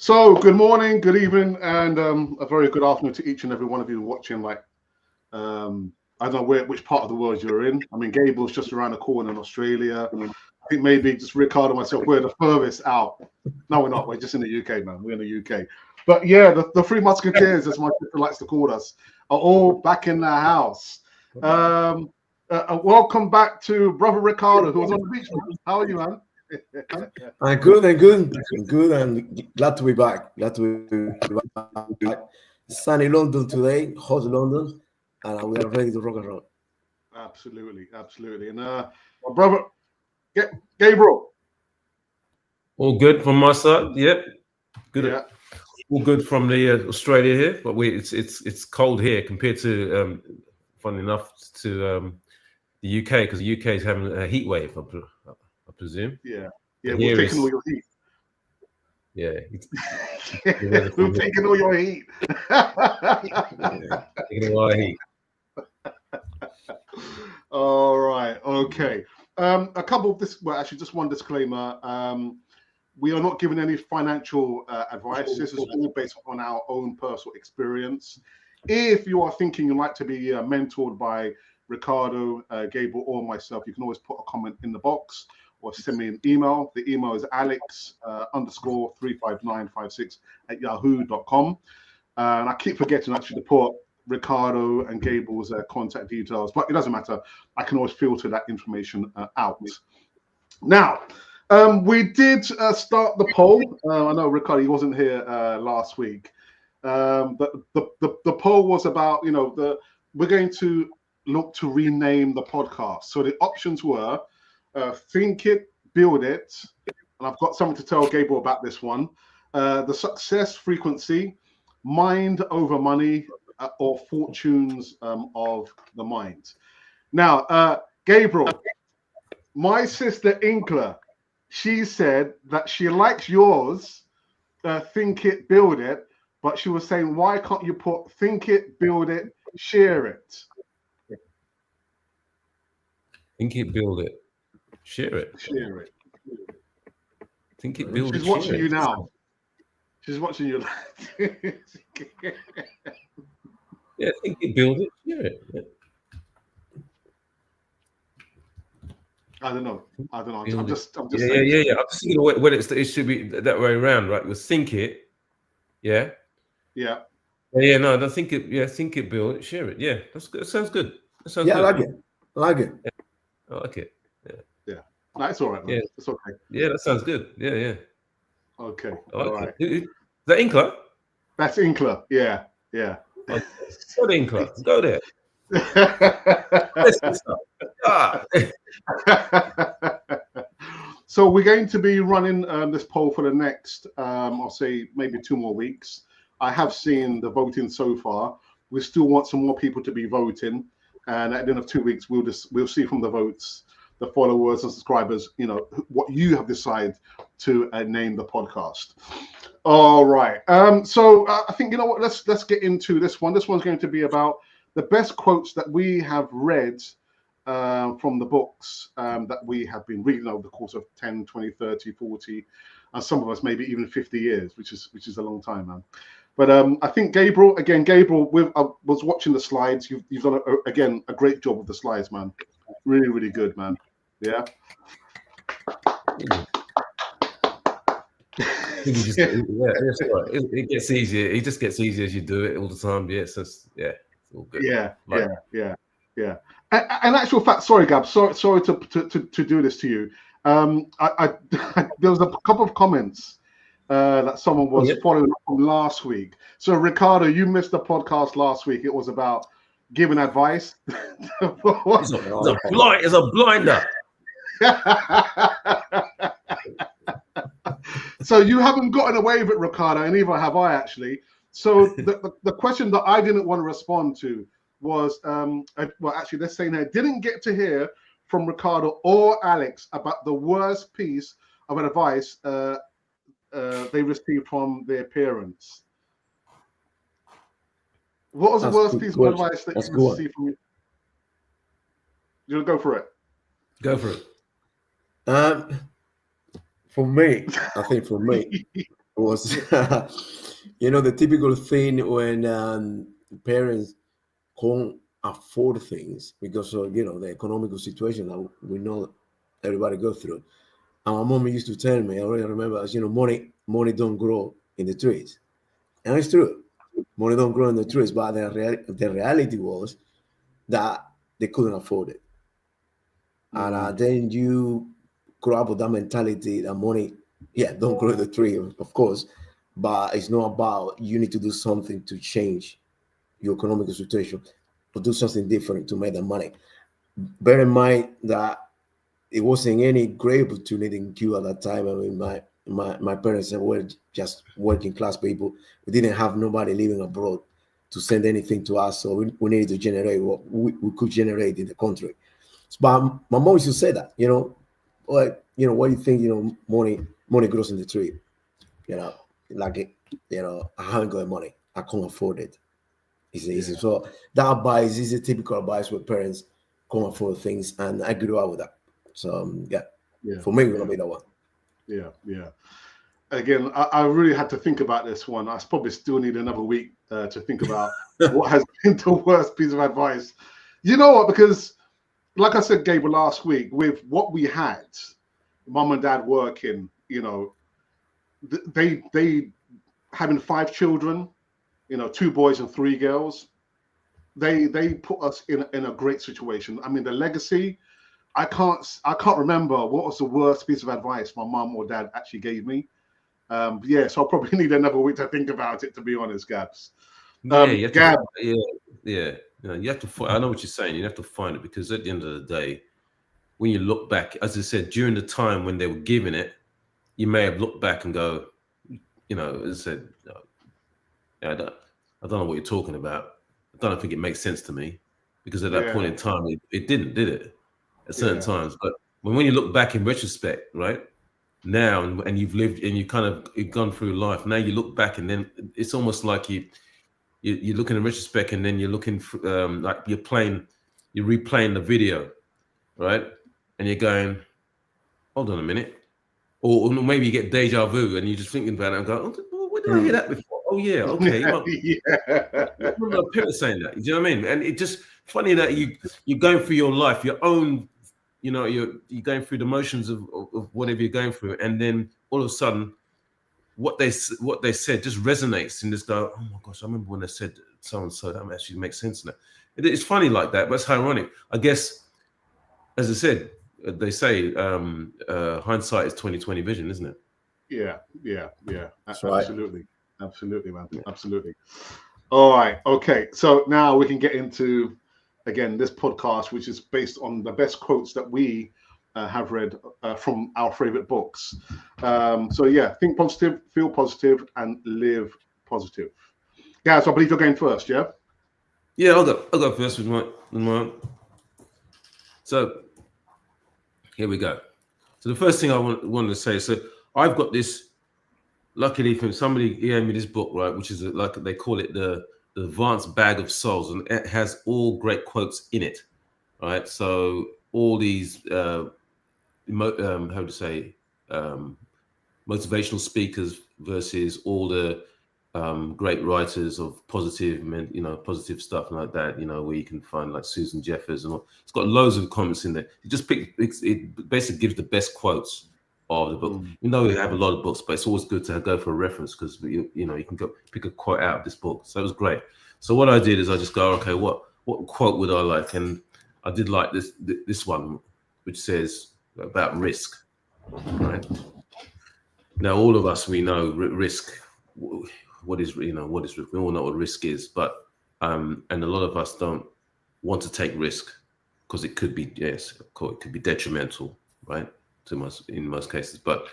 So, good morning, good evening, and a very good afternoon to each and every one of you watching. I don't know which part of the world you're in. I mean, Gable's just around the corner in Australia. I think maybe just Ricardo and myself, we're the furthest out. No, we're not. We're just in the UK, man. We're in the UK. But yeah, the Three Musketeers, as my sister likes to call us, are all back in the house. Welcome back to Brother Ricardo, who was on the beach, man. How are you, man? I'm good. And glad to be back. Glad to be back. Sunny London today, hot London, and we are ready to rock and roll. Absolutely. And my brother, Gabriel. All good from my side. Yep. Good. Yeah. All good from the Australia here, but it's cold here compared to funny enough to the UK, because the UK is having a heat wave, I presume. Yeah, we're taking all your heat. Yeah, we're taking all your heat. Taking all our heat. All right, okay. A couple of this. Well, actually, just one disclaimer. We are not giving any financial advice. This is all based on our own personal experience. If you are thinking you'd like to be mentored by Ricardo, Gabriel, or myself, you can always put a comment in the box or send me an email. The email is alex_35956@yahoo.com. And I keep forgetting actually to put Ricardo and Gable's contact details, but it doesn't matter. I can always filter that information out. Now, we did start the poll. I know Ricardo, he wasn't here last week. But the poll was about, we're going to look to rename the podcast. So the options were think it, build it. And I've got something to tell Gabriel about this one. The success frequency, mind over money, or fortunes of the mind. Now, Gabriel, my sister Inkler, she said that she likes yours, think it, build it, but she was saying, why can't you put think it, build it, share it? Think it, build it, share it. Share it. Think it, build it, She's watching you now. She's watching you. Yeah, think it, build it, share it. Yeah. I don't know. I'm just Yeah. saying. I'm just thinking when it should be that way around, right? You think it, yeah. Yeah. Yeah, no, I don't think it. Yeah, think it, build it, share it. Yeah, that's good. That sounds good. I like it. Yeah, I like it. Yeah. No, it's all right, man. Yeah. It's okay. Yeah, that sounds good. Yeah. Okay. All right. Is that Inkler? That's Inkler. Yeah. Okay. Go to Inkler. Go there. So we're going to be running this poll for the next, I'll say maybe 2 more weeks. I have seen the voting so far. We still want some more people to be voting, and at the end of 2 weeks, we'll see from the votes, the followers and subscribers, what you have decided to name the podcast. All right. So I think, let's get into this one. This one's going to be about the best quotes that we have read from the books that we have been reading over the course of 10, 20, 30, 40, and some of us maybe even 50 years, which is a long time, man. But I think Gabriel, I was watching the slides. You've done, again, a great job with the slides, man. Really, really good, man. Yeah. It gets easier. It just gets easier as you do it all the time. Yeah, so it's all good. Yeah. And actual fact, sorry, Gab, sorry to do this to you. There was a couple of comments that someone was following up from last week. So Ricardo, you missed the podcast last week. It was about giving advice. It's a blinder. So you haven't gotten away with it, Ricardo, and neither have I actually. So the question that I didn't want to respond to was, actually, they're saying I didn't get to hear from Ricardo or Alex about the worst piece of advice they received from their parents. What was the worst piece of advice that you received from you? You want to go for it? Go for it. For me, I think was, the typical thing when parents can't afford things because of, the economical situation that we know everybody go through. And my mom used to tell me, I already remember, money don't grow in the trees. And it's true. Money don't grow in the trees, but the reality was that they couldn't afford it. And then you grow up with that mentality that money, don't grow the tree, of course, but it's not about you need to do something to change your economic situation or do something different to make the money. Bear in mind that it wasn't any great opportunity in Cuba at that time. I mean, my parents were just working class people. We didn't have nobody living abroad to send anything to us, so we needed to generate what we could generate in the country. But my mom used to say that, what do you think, money grows in the tree, I haven't got money, I can't afford it. So that advice is a typical advice where parents can't afford things, and I grew up with that. So for me, it's gonna be that one. Yeah. Again, I really had to think about this one. I probably still need another week to think about what has been the worst piece of advice. You know what? Because, like I said, Gabriel, last week, with what we had, mom and dad working, they having 5 children, 2 boys and 3 girls. They put us in a great situation. I mean, the legacy. I can't remember what was the worst piece of advice my mom or dad actually gave me. So I'll probably need another week to think about it, to be honest, Gabs. Gab. You have to. I know what you're saying. You have to find it, because at the end of the day, when you look back, as I said, during the time when they were giving it, you may have looked back and go, as I said, I don't know what you're talking about. I don't think it makes sense to me, because at that point in time, it didn't, did it? At certain times. But when you look back in retrospect, right now, and you've lived and you've gone through life, now you look back, and then it's almost like you're looking in retrospect, and then you're looking like you're replaying the video, right? And you're going, hold on a minute. Or maybe you get deja vu and you're just thinking about it and go, oh, where did I hear that before? Oh yeah, okay. I remember my parents saying that. Do you know what I mean? And it's just funny that you're going through your life, your own, you're going through the motions of whatever you're going through, and then all of a sudden, what they said just resonates, and just go, oh my gosh, I remember when they said so and so. That actually makes sense now. It's funny like that, but it's ironic, I guess. As I said, they say hindsight is 20/20 vision, isn't it? Yeah. Absolutely. Right. Absolutely, man. Yeah. Absolutely. All right. Okay. So now we can get into, again, this podcast, which is based on the best quotes that we have read from our favorite books. Think positive, feel positive, and live positive. Guys, I believe you're going first, yeah? Yeah, I'll go first with my. So here we go. So the first thing I wanted to say, so I've got this, luckily from somebody gave me this book, right, which is like they call it the Advanced Bag of Souls, and it has all great quotes in it, right? So all these motivational speakers versus all the great writers of positive stuff like that, where you can find like Susan Jeffers and all. It's got loads of comments in there. It basically gives the best quotes of the book. We have a lot of books, but it's always good to go for a reference, because you can go pick a quote out of this book. So it was great. So what I did is I just go, okay, what quote would I like? And I did like this one, which says about risk, right? Now all of us, we know risk. What is risk? We all know what risk is, but and a lot of us don't want to take risk because it could be it could be detrimental, right? In most cases, but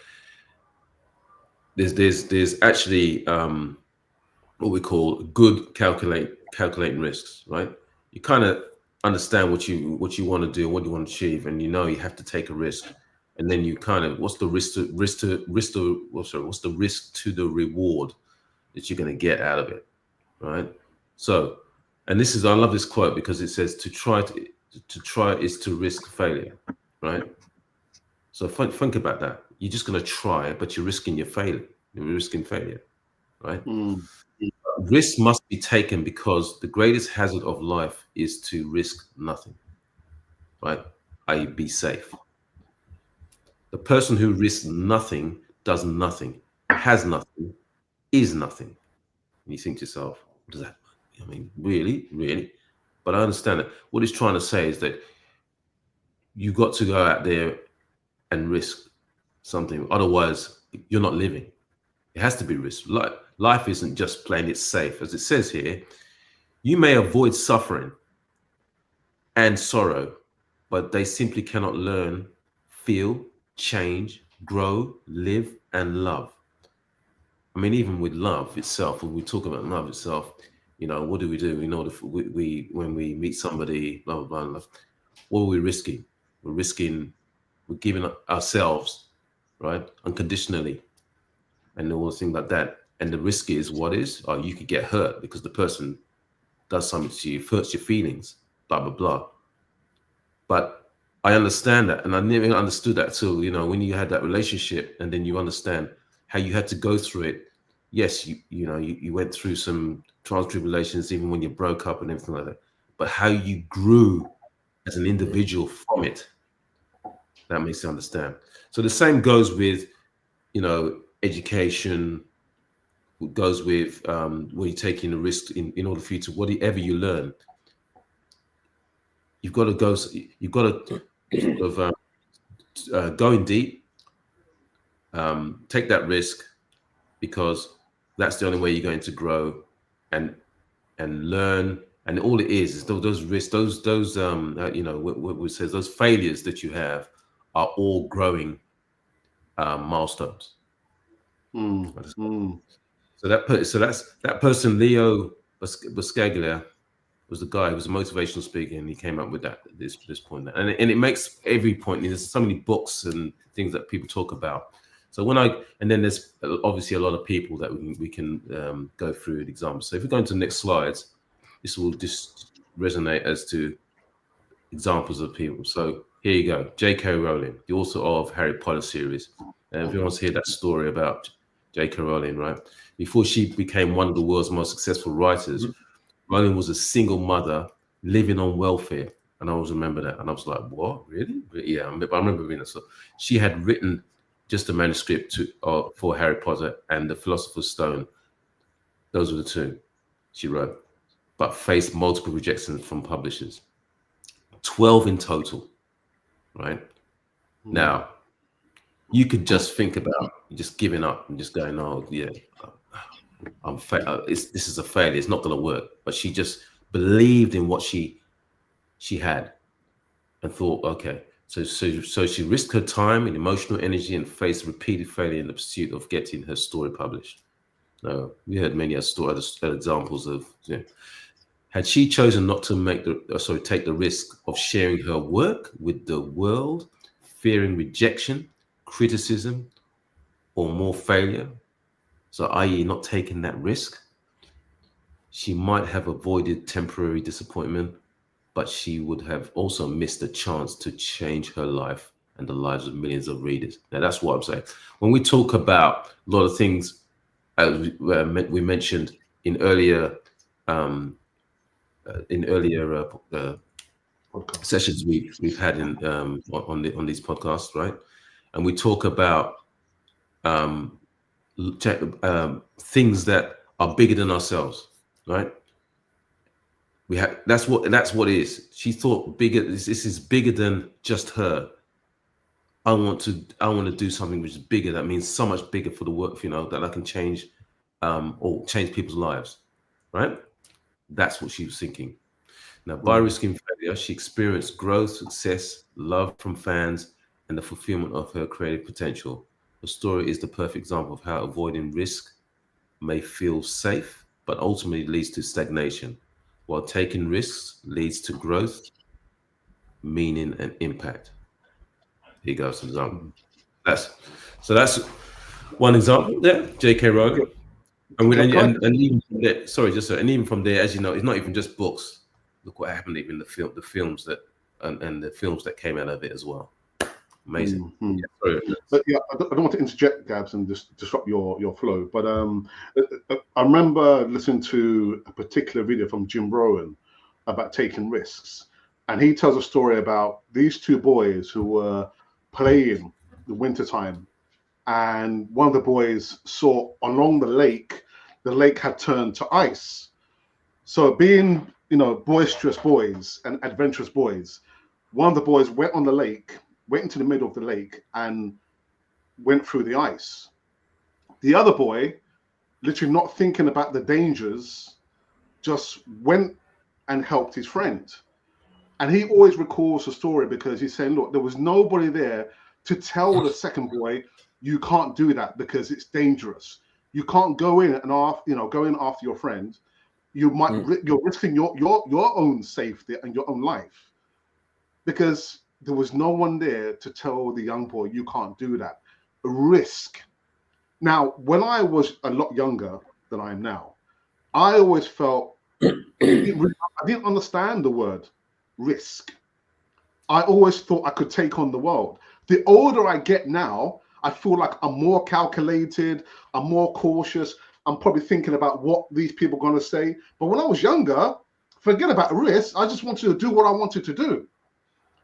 there's actually what we call good calculating risks, right? You kind of understand what you want to do, what you want to achieve, and you have to take a risk, and then you kind of what's the risk to the reward that you're going to get out of it, right? So, and I love this quote because it says to try is to risk failure, right? So think about that. You're just going to try, but you're risking your failure. You're risking failure, right? Mm. Risk must be taken because the greatest hazard of life is to risk nothing, right? I.e., be safe. The person who risks nothing does nothing, has nothing, is nothing. And you think to yourself, what does that mean? I mean, really? But I understand it. What he's trying to say is that you got to go out there and risk something. Otherwise, you're not living. It has to be risk. Life isn't just playing it safe. As it says here, you may avoid suffering and sorrow, but they simply cannot learn, feel, change, grow, live, and love. I mean, even with love itself, when we talk about love itself, what do? In order for we when we meet somebody, blah, blah, blah, what are we risking? We're giving ourselves, right, unconditionally, and all things like that. And the risk is you could get hurt because the person does something to you, hurts your feelings, blah, blah, blah. But I understand that, and I never understood that till, when you had that relationship, and then you understand how you had to go through it. Yes, you went through some trials, tribulations, even when you broke up and everything like that. But how you grew as an individual from it, that makes you understand. So the same goes with, education. It goes with where you're taking a risk in order for you to whatever you learn. You've got to go. You've got to sort of go in deep. Take that risk, because that's the only way you're going to grow and learn. And all it is those risks, what says, those failures that you have are all growing milestones. So that person, Leo Buscaglia, was the guy who was a motivational speaker, and he came up with this point. And it makes every point. There's so many books and things that people talk about. So and then there's obviously a lot of people that we can go through the examples. So if we go into the next slides, this will just resonate as to examples of people. So here you go. J.K. Rowling, the author of Harry Potter series. And if you want to hear that story about J.K. Rowling, right? Before she became one of the world's most successful writers, Rowling was a single mother living on welfare. And I always remember that. And I was like, what? Really? Yeah, I remember reading that. So she had written just a manuscript for Harry Potter and the Philosopher's Stone. Those were the two she wrote, but faced multiple rejections from publishers. 12 in total, right? Now, you could just think about just giving up and just going, oh, yeah, this is a failure. It's not going to work. But she just believed in what she had and thought, okay. So she risked her time and emotional energy and faced repeated failure in the pursuit of getting her story published. Now, we heard many other examples of, had she chosen not to take the risk of sharing her work with the world, fearing rejection, criticism, or more failure, so i.e. not taking that risk, she might have avoided temporary disappointment, but she would have also missed a chance to change her life and the lives of millions of readers. Now, that's what I'm saying. When we talk about a lot of things, we mentioned in earlier sessions we've had on these podcasts, right? And we talk about things that are bigger than ourselves, right? That's what it is. She thought bigger. This is bigger than just her. I want to do something which is bigger. That means so much bigger for the work, that I can change, or change people's lives, right? That's what she was thinking. Now, by risking failure, she experienced growth, success, love from fans, and the fulfillment of her creative potential. The story is the perfect example of how avoiding risk may feel safe, but ultimately leads to stagnation, while taking risks leads to growth, meaning, and impact. Here goes an example. That's one example there, J.K. Rowling. And even from there, and even from there, as you know, it's not even just books. Look what happened even the films that and the films that came out of it as well. Amazing. Mm-hmm. Yeah, but yeah, I don't want to interject, Gabs, and just disrupt your flow. But I remember listening to a particular video from Jim Rohn about taking risks, and he tells a story about these two boys who were playing the wintertime, and one of the boys saw along the lake had turned to ice. So being, boisterous boys and adventurous boys, one of the boys went into the middle of the lake and went through the ice. The other boy, literally not thinking about the dangers, just went and helped his friend. And he always recalls the story because he's saying, look, there was nobody there to tell the second boy, you can't do that because it's dangerous. You can't go in and go in after your friend. You're risking your own safety and your own life, because there was no one there to tell the young boy, you can't do that. Risk. Now, when I was a lot younger than I am now, I always felt I didn't understand the word risk. I always thought I could take on the world. The older I get now, I feel like I'm more calculated, I'm more cautious. I'm probably thinking about what these people are going to say. But when I was younger, forget about risk. I just wanted to do what I wanted to do.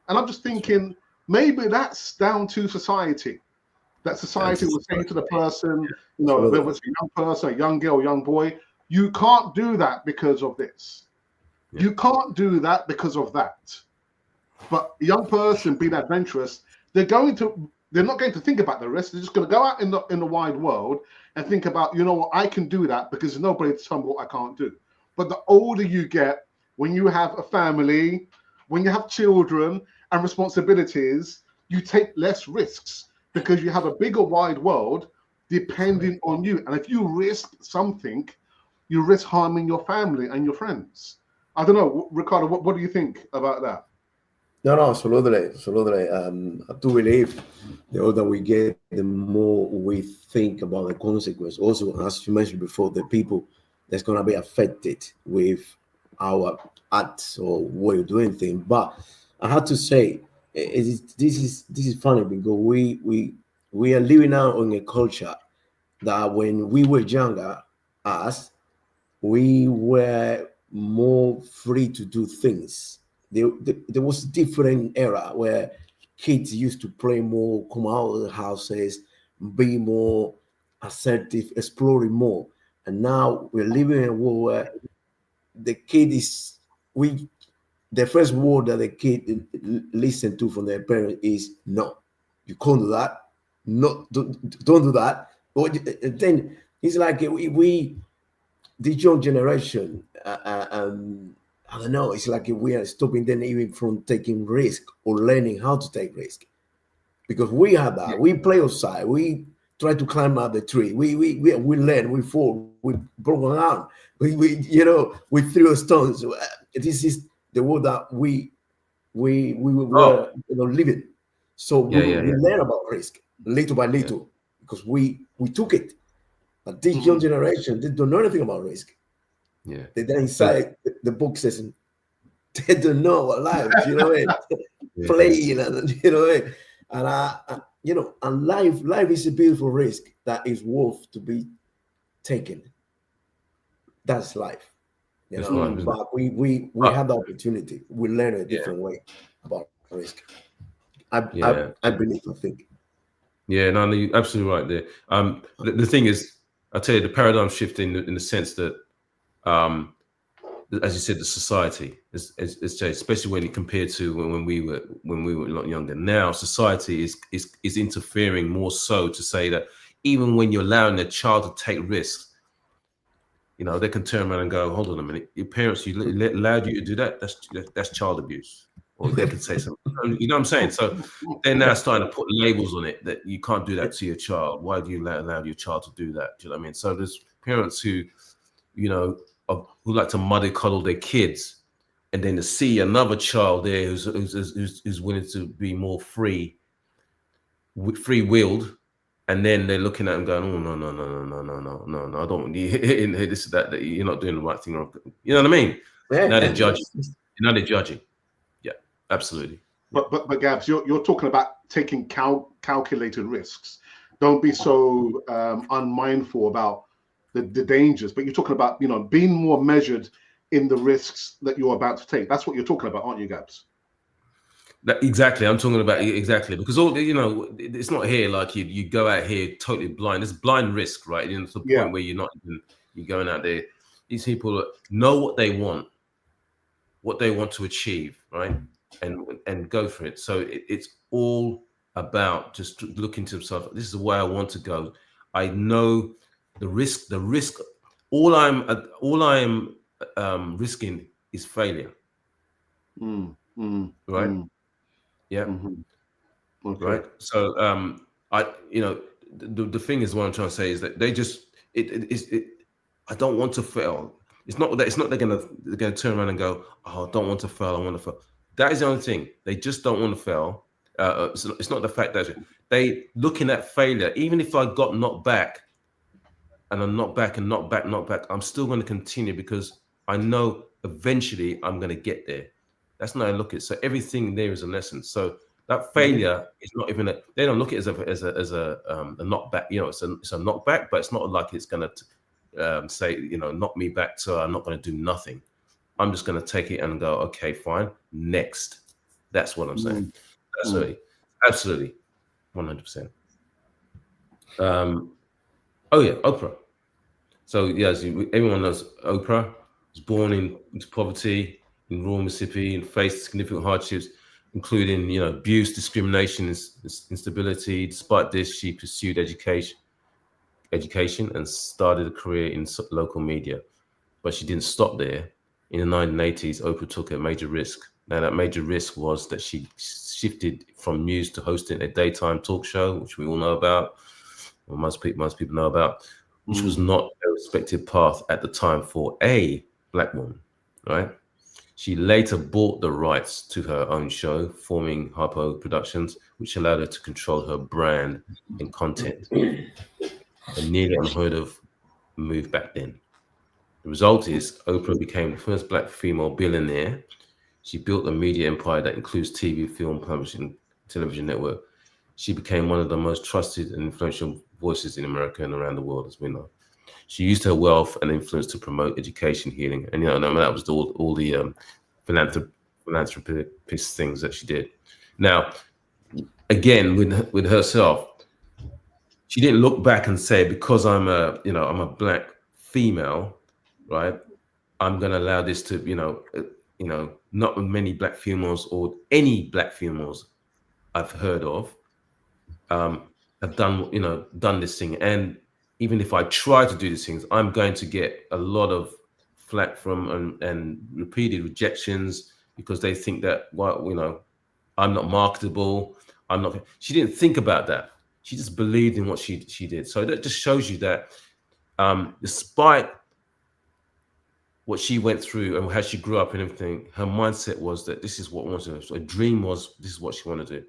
And I'm just thinking, maybe that's down to society. That society will say to the person, whether it's a young person, a young girl, a young boy, you can't do that because of this. Yeah. You can't do that because of that. But a young person being adventurous, they're not going to think about the risk. They're just going to go out in the wide world and think about, I can do that because there's nobody to tell me what I can't do. But the older you get, when you have a family, when you have children and responsibilities, you take less risks because you have a bigger wide world depending on you. And if you risk something, you risk harming your family and your friends. I don't know, Ricardo, what do you think about that? No, absolutely. I do believe the older we get, the more we think about the consequence. Also, as you mentioned before, the people that's going to be affected with our acts or way of doing things. But I have to say, this is funny because we are living now in a culture that when we were younger, we were more free to do things. There was a different era where kids used to play more, come out of the houses, be more assertive, exploring more. And now we're living in a world where the kid the first word that the kid listen to from their parents is no. You can't do that. No, don't do that. And then it's like this young generation, I don't know, it's like we are stopping them even from taking risk or learning how to take risk. Because we have that. We play outside. We try to climb up the tree. We learn, we fall, we broke an arm. We threw stones. This is the world that we were living. So we learn about risk little by little because we took it. But this young generation, they don't know anything about risk. Yeah, they're inside the book says they don't know what life, playing, and and life is a beautiful risk that is worth to be taken. That's life, but we have the opportunity. We learn a different way about risk. I believe. I think. Yeah, no, you're absolutely right there. The thing is, I tell you, the paradigm shift in the sense that. As you said, the society, especially when you compare to when we were a lot younger. Now, society is interfering more so to say that even when you're allowing a child to take risks, they can turn around and go, "Hold on a minute, your parents allowed you to do that. That's child abuse," or they could say something. You know what I'm saying? So they're now starting to put labels on it that you can't do that to your child. Why do you allow your child to do that? Do you know what I mean? So there's parents who, who like to muddy cuddle their kids, and then to see another child there who's willing to be more free-willed, and then they're looking at him going, "Oh no, I don't want you in here. This is that you're not doing the right thing." You know what I mean? Yeah. Now they're judging. Yeah, absolutely. But Gabs, you're talking about taking calculated risks. Don't be so unmindful about the dangers. But you're talking about, you know, being more measured in the risks that you're about to take. That's what you're talking about, aren't you, Gabs? Exactly, I'm talking about exactly, because all, you know, it's not here like you go out here totally blind. It's blind risk, right? You know, to the point where you're not even, you're going out there. These people know what they want to achieve, right? And go for it. So it's all about just looking to themselves. This is the way I want to go. I know the risk. All I am risking is failure. Right. Yeah. Okay. Right. So you know, the thing is, what I'm trying to say is that they just I don't want to fail. It's not that they're gonna turn around and go, oh, I don't want to fail, I want to fail. That is the only thing. They just don't want to fail. It's not the fact that they looking at failure. Even if I got knocked back and I'm knocked back, I'm still going to continue because I know eventually I'm going to get there. That's not how I look at it. So everything there is a lesson. So that failure is not even they don't look at it as a knockback. You know, it's a knockback, but it's not like it's going to say, you know, knock me back, so I'm not going to do nothing. I'm just going to take it and go, okay, fine, next. That's what I'm saying. Absolutely, 100%. Oh yeah, Oprah. So yeah, as everyone knows, Oprah was born into poverty in rural Mississippi and faced significant hardships, including, you know, abuse, discrimination, instability. Despite this, she pursued education and started a career in local media. But she didn't stop there. In the 1980s, Oprah took a major risk. Now, that major risk was that she shifted from news to hosting a daytime talk show, which we all know about, or most people know about, which was not a respected path at the time for a Black woman, right? She later bought the rights to her own show, forming Harpo Productions, which allowed her to control her brand and content. A nearly unheard of move back then. The result is Oprah became the first Black female billionaire. She built a media empire that includes TV, film, publishing, television network. She became one of the most trusted and influential voices in America and around the world, as we know. She used her wealth and influence to promote education, healing, and, you know, that was all the philanthropist things that she did. Now, again, with herself, she didn't look back and say, because I'm a Black female, right, I'm going to allow this to, not many Black females or any Black females I've heard of have done this thing. And even if I try to do these things, I'm going to get a lot of flack from and repeated rejections because they think that, well, you know, I'm not marketable. She didn't think about that. She just believed in what she did. So that just shows you that despite what she went through and how she grew up and everything, her mindset was that this is what I want to do. So her dream was, this is what she wanted to do.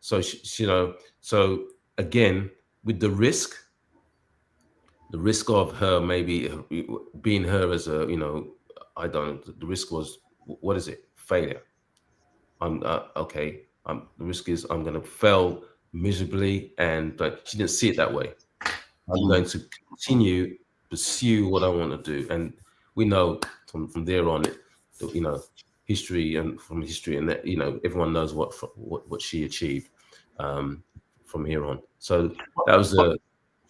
So so again, with the risk of her maybe being her as a, the risk was, what is it? Failure. The risk is I'm going to fail miserably, but she didn't see it that way. I'm going to continue pursue what I want to do, and we know from there on, history and that, everyone knows what she achieved from here on. So that was a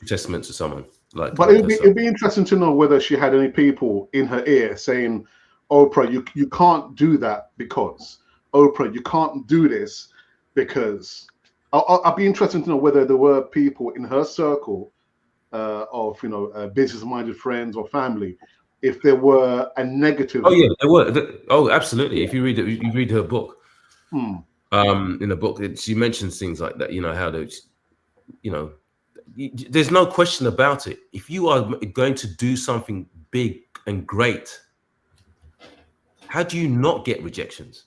testament to someone like. But it'd be interesting to know whether she had any people in her ear saying, "Oprah, you can't do that because Oprah, you can't do this because." I'd be interested to know whether there were people in her circle of business-minded friends or family, if there were a negative. Oh yeah, there were. Oh, absolutely. If you read her book, in the book, she mentions things like that. You know how to, there's no question about it. If you are going to do something big and great, how do you not get rejections?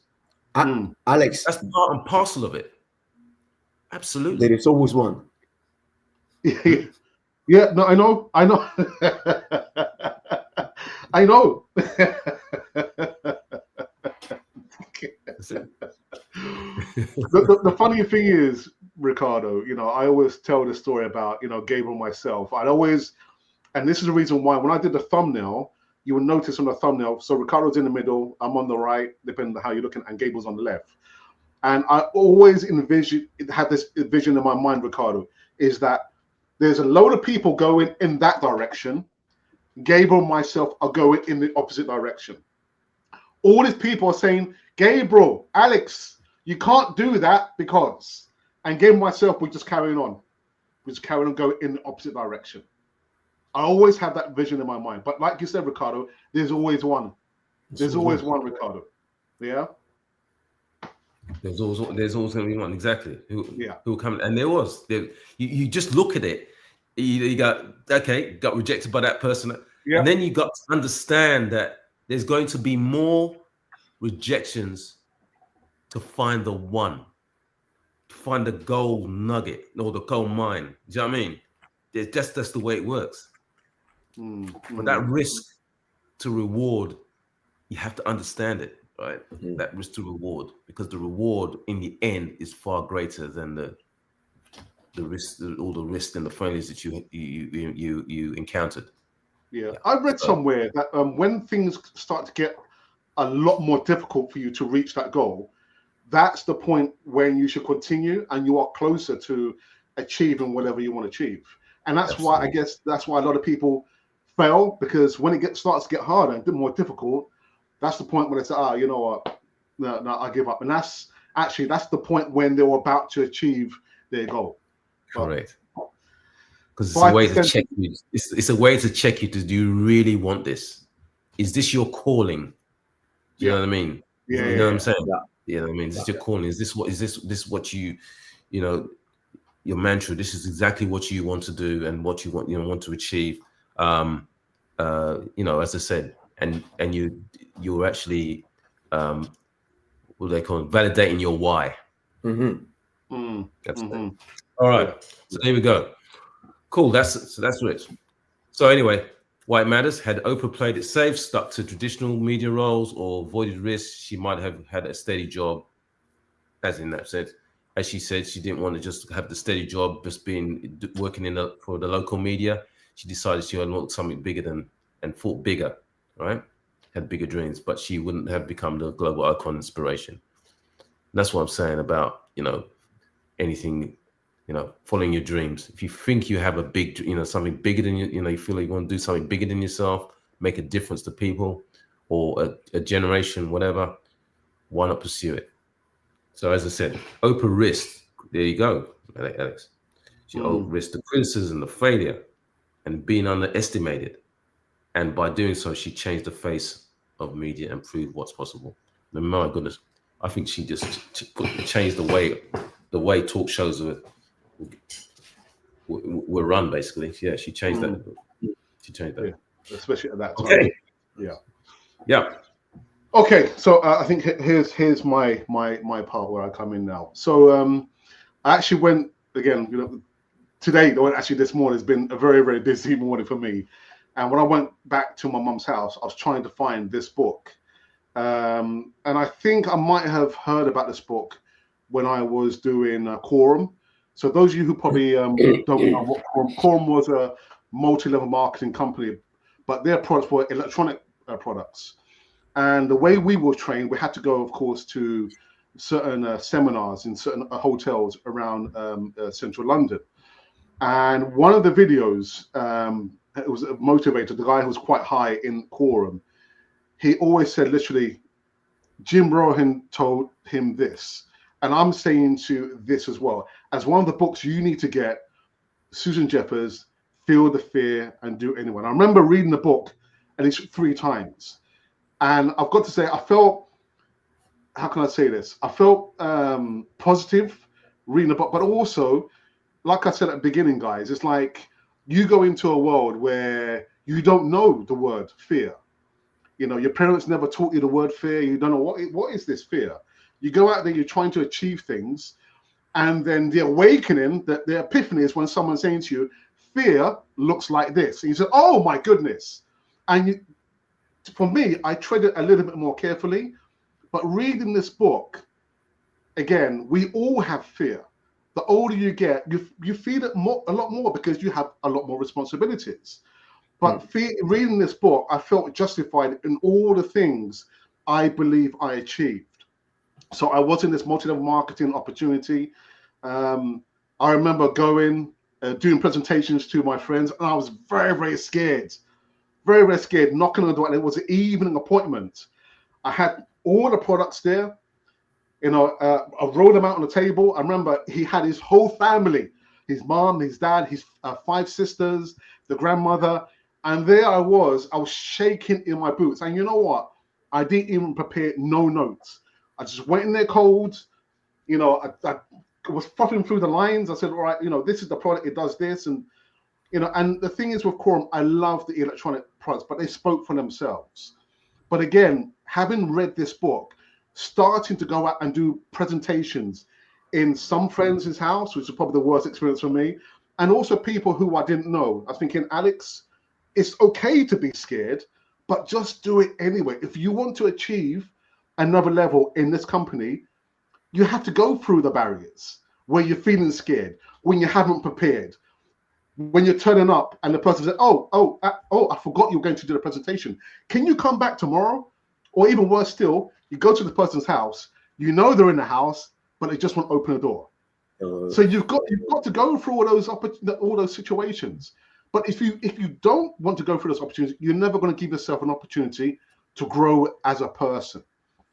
Alex, that's part and parcel of it. Absolutely. There is always one. Yeah, no, I know. I know. The funny thing is, Ricardo, you know, I always tell the story about, you know, Gabriel myself. And this is the reason why when I did the thumbnail, you will notice on the thumbnail, so Ricardo's in the middle, I'm on the right, depending on how you're looking, and Gabriel's on the left. And I always had this vision in my mind, Ricardo, is that there's a load of people going in that direction. Gabriel and myself are going in the opposite direction. All these people are saying, Gabriel, Alex, you can't do that because, and Gabriel and myself, we're just carrying on. We're just carrying on going in the opposite direction. I always have that vision in my mind. But like you said, Ricardo, there's always one. There's always one, Ricardo. Yeah? There's always going to be one, exactly. Who come, and you just look at it. You got rejected by that person. Yeah. And then you got to understand that there's going to be more rejections to find the one, to find the gold nugget or the gold mine. Do you know what I mean? That's the way it works. But that risk to reward, you have to understand it, right? That risk to reward, because the reward in the end is far greater than the risk, all the risk and the failures that you encountered. Yeah, I read somewhere that when things start to get a lot more difficult for you to reach that goal, that's the point when you should continue and you are closer to achieving whatever you want to achieve. And that's why, I guess, that's why a lot of people fail, because when it starts to get harder and more difficult, that's the point when they say, you know what, no, I give up. And that's the point when they were about to achieve their goal. Correct. Because it's a way to check you. It's a way to check you. Do you really want this? Is this your calling? Do you know what I mean? Yeah. You know what I'm saying? You know what I mean? Is this your calling? Is this what you know, your mantra? This is exactly what you want to do and what you want to achieve. You know, as I said, and you're actually what do they call it? Validating your why. That's it. All right. So there we go. Cool. That's rich. So anyway, why it matters: had Oprah played it safe, stuck to traditional media roles, or avoided risks, she might have had a steady job. As in that sense, as she said, she didn't want to just have the steady job, just working for the local media. She decided she wanted something bigger and thought bigger, right? Had bigger dreams, but she wouldn't have become the global icon inspiration. And that's what I'm saying about, you know, anything, you know, following your dreams. If you think you have a big, you know, something bigger than you know, you feel like you want to do something bigger than yourself, make a difference to people or a generation, whatever, why not pursue it? So as I said, Oprah risked, there you go, Alex. She risked the criticism, the failure, and being underestimated. And by doing so, she changed the face of media and proved what's possible. And my goodness, I think she just changed the way talk shows were run, basically. Yeah, she changed that. She changed that. Yeah, especially at that time. Okay. Yeah. Okay, so I think here's my part where I come in now. So I actually went again, you know, today, or actually this morning, has been a very, very busy morning for me. And when I went back to my mum's house, I was trying to find this book. And I think I might have heard about this book when I was doing Quorum. So those of you who probably don't know what Quorum was, a multi-level marketing company, but their products were electronic products. And the way we were trained, we had to go, of course, to certain seminars in certain hotels around central London. And one of the videos, it was a motivator, the guy who was quite high in Quorum, he always said, literally, Jim Rohn told him this. And I'm saying to this as well. As one of the books you need to get, Susan Jeffers, Feel the Fear and Do It Anyway. I remember reading the book at least 3 times. And I've got to say, I felt, how can I say this? I felt positive reading the book, but also, like I said at the beginning, guys, it's like you go into a world where you don't know the word fear. You know, your parents never taught you the word fear. You don't know what is this fear. You go out there, you're trying to achieve things, and then the awakening, the epiphany is when someone's saying to you, fear looks like this. And you say, oh my goodness. And for me, I tread it a little bit more carefully, but reading this book, again, we all have fear. the older you get, you feel it a lot more because you have a lot more responsibilities. But reading this book, I felt justified in all the things I believe I achieved. So I was in this multi-level marketing opportunity. I remember going, doing presentations to my friends, and I was very, very scared. Very, very scared, knocking on the door, and it was an evening appointment. I had all the products there. You know, I rolled them out on the table. I remember he had his whole family, his mom, his dad, his 5 sisters, the grandmother. And there I was shaking in my boots. And you know what? I didn't even prepare no notes. I just went in there cold. You know, I was fluffing through the lines. I said, all right, you know, this is the product. It does this. And, you know, and the thing is with Quorum, I love the electronic products, but they spoke for themselves. But again, having read this book, starting to go out and do presentations in some friends' house, which is probably the worst experience for me, and also people who I didn't know. I was thinking, Alex, it's okay to be scared, but just do it anyway. If you want to achieve another level in this company, you have to go through the barriers where you're feeling scared, when you haven't prepared, when you're turning up and the person says, oh, I forgot you were going to do the presentation. Can you come back tomorrow? Or even worse still, you go to the person's house, you know they're in the house, but they just won't open the door. So you've got to go through all those situations. But if you don't want to go through those opportunities, you're never going to give yourself an opportunity to grow as a person.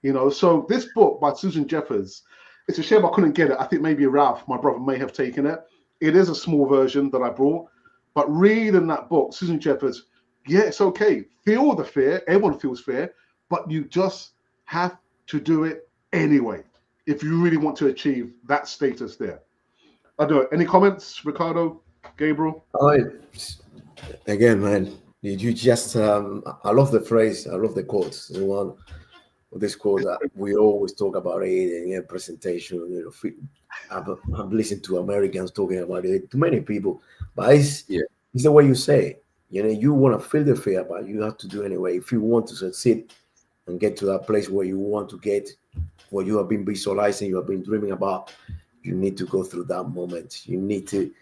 You know, so this book by Susan Jeffers, it's a shame I couldn't get it. I think maybe Ralph, my brother, may have taken it. It is a small version that I brought. But reading that book, Susan Jeffers, yeah, it's okay. Feel the fear. Everyone feels fear. But you just have to do it anyway if you really want to achieve that status there. I don't know. Any comments, Ricardo, Gabriel? Again, man, you just, I love the phrase, I love the quotes. The one of this quote that we always talk about it in a presentation. You know, I've listened to Americans talking about it, to many people, but it's the way you say it. You know, you want to feel the fear, but you have to do it anyway. If you want to succeed and get to that place where you want to get, what you have been visualizing, you have been dreaming about, you need to go through that moment. You need to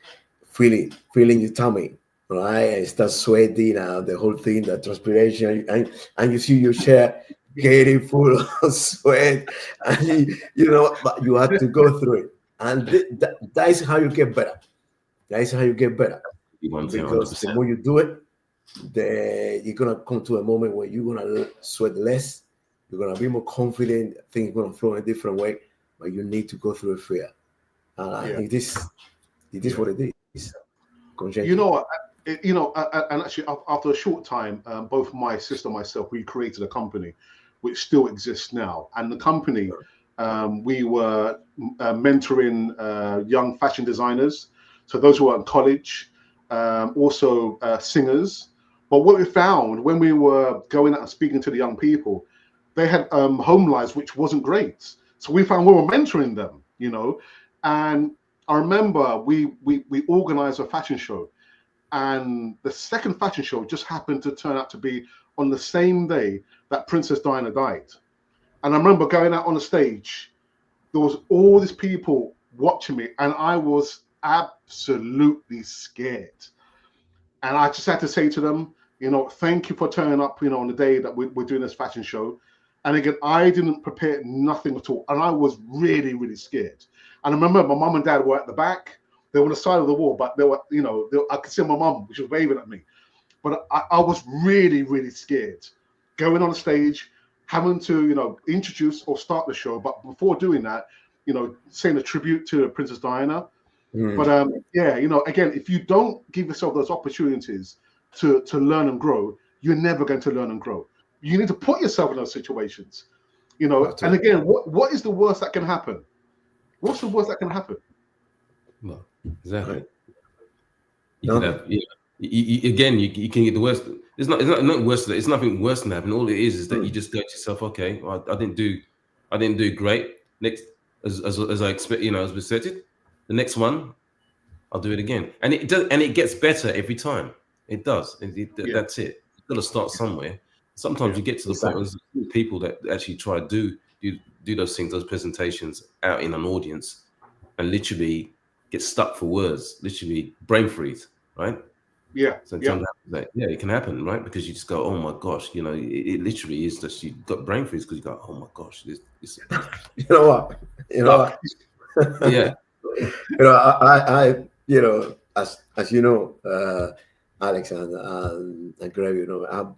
feel it in your tummy, right? And start sweating, the whole thing, the transpiration, and you see your chair getting full of sweat, and you know, but you have to go through it. And that is how you get better. That is how you get better. Because the more you do it, you're gonna come to a moment where you're gonna sweat less, you're gonna be more confident, things are gonna flow in a different way, but you need to go through a fear. It is what it is. You know what? And actually, after a short time, both my sister and myself, we created a company which still exists now. And the company, we were mentoring young fashion designers, so those who are in college, also singers. But what we found when we were going out and speaking to the young people, they had home lives which wasn't great. So we found we were mentoring them, you know. And I remember we organized a fashion show, and the second fashion show just happened to turn out to be on the same day that Princess Diana died. And I remember going out on the stage, there was all these people watching me, and I was absolutely scared. And I just had to say to them, you know, thank you for turning up, you know, on the day that we're doing this fashion show. And again, I didn't prepare nothing at all. And I was really, really scared. And I remember my mom and dad were at the back. They were on the side of the wall, but they were, you know, I could see my mom, she was waving at me. But I was really, really scared. Going on the stage, having to, you know, introduce or start the show. But before doing that, you know, saying a tribute to Princess Diana. But yeah, you know, again, if you don't give yourself those opportunities to learn and grow, you're never going to learn and grow. You need to put yourself in those situations, you know. And again, what is the worst that can happen? What's the worst that can happen? No, exactly. You can have, again, you can get the worst. It's not worse. It's nothing worse than that. And all it is that you just go to yourself, okay, well, I didn't do great. Next, as I expect, you know, as we said it, the next one, I'll do it again. And it does, and it gets better every time. It does. That's it. You've got to start somewhere. Sometimes you get to the point where there's people that actually try to do those things, those presentations out in an audience, and literally get stuck for words, literally brain freeze, right? Yeah. Sometimes it can happen, right? Because you just go, oh my gosh, you know, it literally is just, you got brain freeze because you go, oh my gosh, this You know what? You know what? Yeah. You know, I you know, as you know, Alex and Greg, you know, I've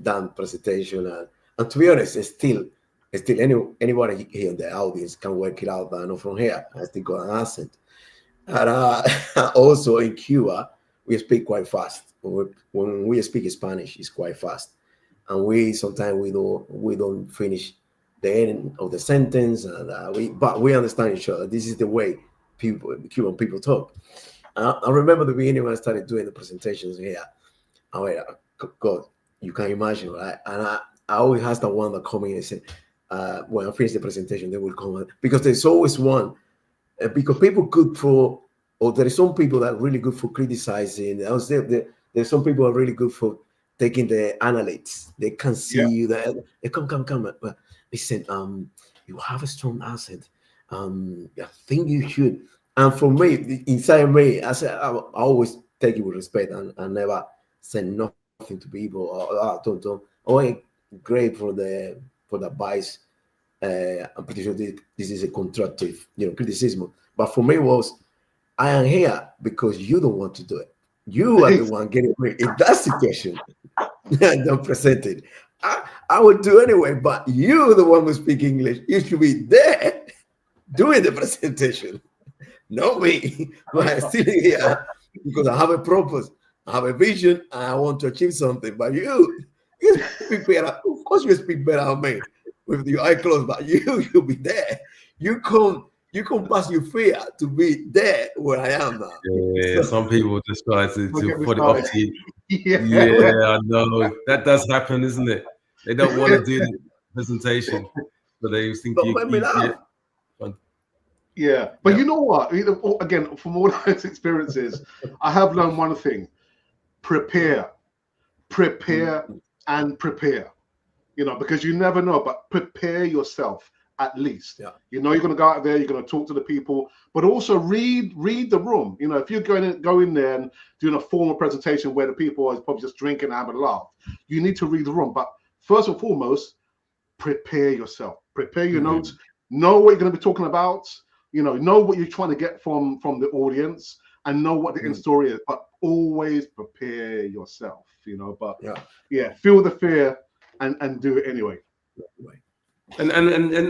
done presentation, and to be honest, it's still anybody here in the audience can work it out. I know from here, I still got an accent. And also in Cuba, we speak quite fast. When we speak Spanish, it's quite fast, and we sometimes we don't finish the end of the sentence, and but we understand each other. This is the way Cuban people talk. I remember the beginning when I started doing the presentations here. God, you can imagine, right? And I always have the one that come in and say, when I finish the presentation, they will come in, because there's always one. Because people good for, or there are some people that are really good for criticizing. There's some people are really good for taking the analytics. They can see you that they come. But listen, you have a strong accent. I think you should. And for me, inside me, I always take it with respect and never say nothing to people. Or don't. Oh, great for the advice. I'm pretty sure this is a constructive, criticism. But for me, I am here because you don't want to do it. You are the one getting me in that situation. Don't present it. I would do anyway, but you're the one who speak English. You should be there doing the presentation, not me. But I'm still here because I have a purpose, I have a vision, and I want to achieve something. But you speak better. Of course, you speak better than me with your eye closed, but you'll be there. You come past your fear to be there where I am now. Yeah, some people just try to put it off to you. Yeah, I know. That does happen, isn't it? They don't want to do the presentation, but they think But you know what? Again, from all those experiences, I have learned one thing: prepare, and prepare. Because you never know, but prepare yourself at least. You're going to go out there, you're going to talk to the people, but also read the room. If you're go in there and doing a formal presentation where the people are probably just drinking and having a laugh, you need to read the room. But first and foremost, prepare yourself. Prepare your notes. Know what you're going to be talking about. Know what you're trying to get from the audience, and know what the end story is. But always prepare yourself. But feel the fear. And do it anyway. And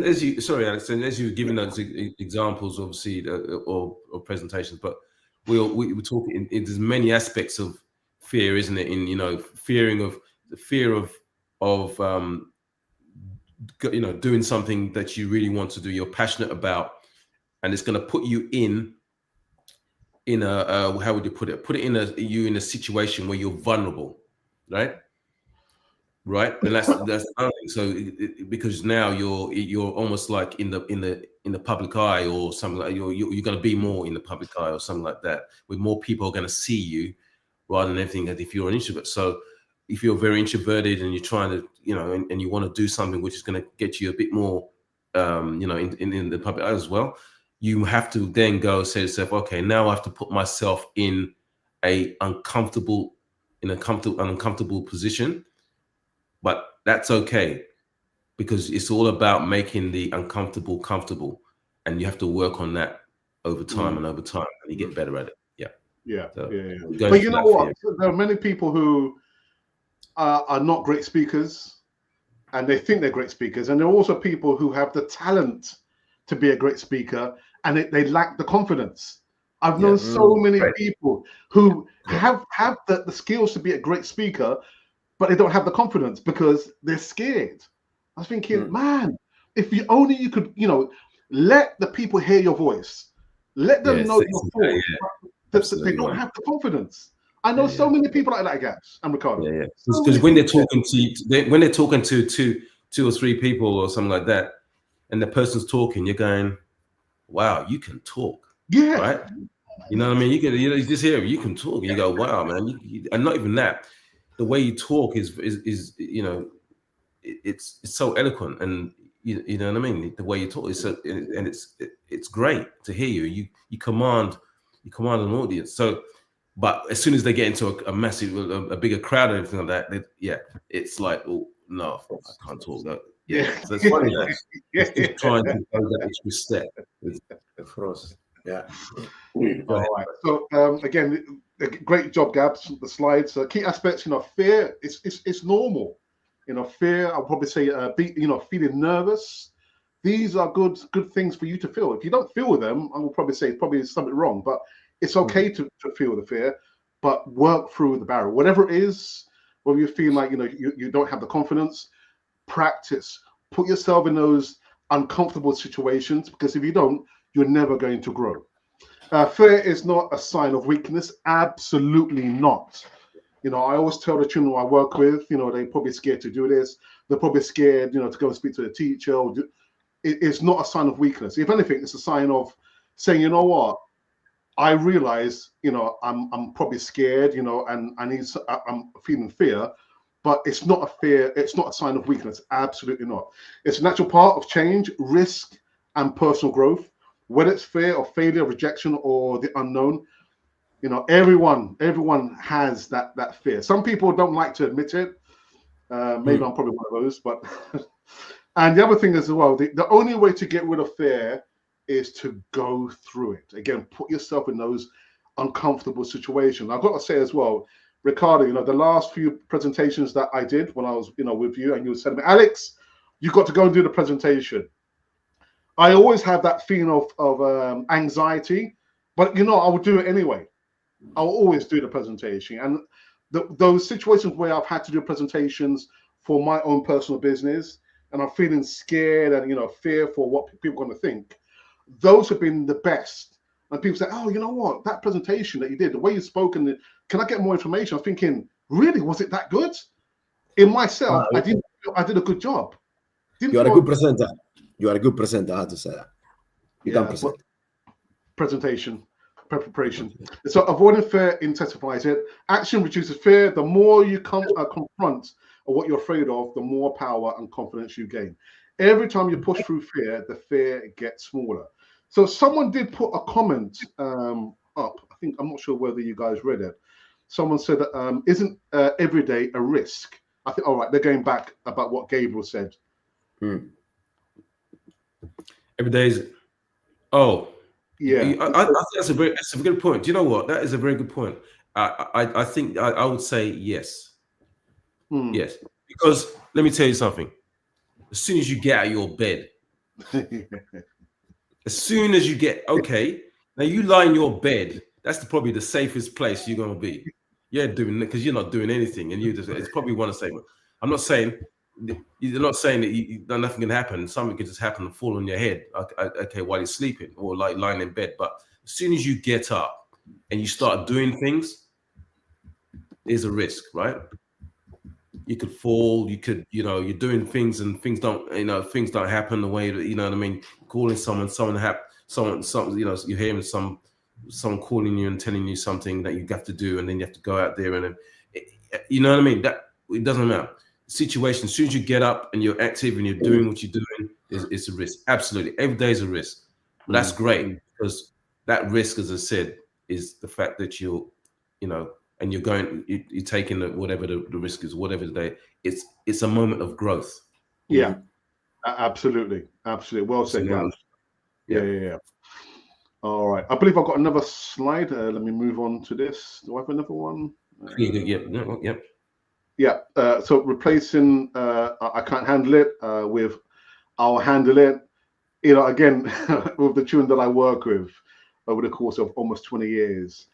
as you, sorry, Alex, and as you've given those examples, obviously, or presentations, but we're talking. There's many aspects of fear, isn't it? In the fear of doing something that you really want to do, you're passionate about, and it's going to put you in a how would you put it? Put it in a situation where you're vulnerable, right? Right, and that's so because now you're almost like in the public eye or something like you're going to be more in the public eye or something like that, where more people are going to see you rather than anything. That if you're an introvert, so if you're very introverted and you're trying to and you want to do something which is going to get you a bit more in the public eye as well, you have to then go say to yourself, okay, now I have to put myself in an uncomfortable position. But that's okay, because it's all about making the uncomfortable comfortable, and you have to work on that over time and you get better at it. But you know what? There are many people who are not great speakers, and they think they're great speakers, and there are also people who have the talent to be a great speaker, and they lack the confidence. I've known so many people who have the skills to be a great speaker, but they don't have the confidence because they're scared. I was thinking, man, if you could, let the people hear your voice, let them know your thoughts. They don't have the confidence. I know so many people like that, Gabs and Ricardo. Because when they're talking to two or three people or something like that, and the person's talking, you're going, "Wow, you can talk." Right? You know what I mean? You just hear you can talk, and you go, "Wow, man!" And not even that. The way you talk is it's so eloquent, and You know what I mean? The way you talk, and it's great to hear you. You command an audience. So, but as soon as they get into a massive, a bigger crowd and everything like that, it's like, oh no, I can't talk. That. Yeah. So it's funny that it's trying to go that extra step. Of course. Yeah. All right. So again, great job, Gabs. The slides. Key aspects. Fear. It's normal. Fear. I'll probably say, feeling nervous. These are good things for you to feel. If you don't feel them, I will probably say probably something wrong. But it's okay to feel the fear, but work through the barrier. Whatever it is, whether you feel like you don't have the confidence, practice. Put yourself in those uncomfortable situations, because if you don't, you're never going to grow. Fear is not a sign of weakness. Absolutely not. I always tell the children I work with, they're probably scared to do this. They're probably scared, to go and speak to the teacher. It's not a sign of weakness. If anything, it's a sign of saying, you know what, I realize, I'm probably scared, and I'm feeling fear, but it's not a fear. It's not a sign of weakness. Absolutely not. It's a natural part of change, risk, and personal growth. Whether it's fear of failure, rejection, or the unknown, everyone has that fear. Some people don't like to admit it. Maybe I'm probably one of those, but and the other thing as well, the only way to get rid of fear is to go through it. Again, put yourself in those uncomfortable situations. I've got to say as well, Ricardo, the last few presentations that I did when I was, with you, and you were telling me, Alex, you got to go and do the presentation. I always have that feeling of anxiety, but I would do it anyway. I'll always do the presentation. And those situations where I've had to do presentations for my own personal business, and I'm feeling scared and fear for what people are going to think, those have been the best. And people say, oh, you know what, that presentation that you did, the way you spoke, and can I get more information? I'm thinking, really, was it that good? In myself, I did a good job. You are a good presenter. You are a good presenter. I have to say that. You can present. Presentation, preparation. So avoiding fear intensifies it. Action reduces fear. The more you confront what you're afraid of, the more power and confidence you gain. Every time you push through fear, the fear gets smaller. So someone did put a comment up. I think, I'm not sure whether you guys read it. Someone said, isn't every day a risk? I think, all right, they're going back about what Gabriel said. Every day is, yeah. I think that's a good point. Do you know what? That is a very good point. I think I would say yes. Yes. Because let me tell you something. As soon as you get out of your bed, as soon as you get, now you lie in your bed, that's probably the safest place you're going to be. You're doing it because you're not doing anything, and it's probably one of the same. I'm not saying, you're not saying that nothing can happen. Something could just happen and fall on your head, while you're sleeping or like lying in bed. But as soon as you get up and you start doing things, there's a risk, right? You could fall. You could, you're doing things and things don't happen the way that, you know what I mean. Calling someone, you're hearing someone calling you and telling you something that you have to do, and then you have to go out there and then, you know what I mean. That it doesn't matter. Situation, as soon as you get up and you're active and you're doing what you're doing, it's a risk. Absolutely, every day is a risk. But that's great, because that risk, as I said, is the fact that you're taking whatever the risk is, whatever the day. It's a moment of growth. Yeah, absolutely. Well said, guys. Yeah. All right, I believe I've got another slide. Let me move on to this. Do I have another one? Yeah. So replacing I can't handle it with I'll handle it. Again, with the children that I work with over the course of almost 20 years,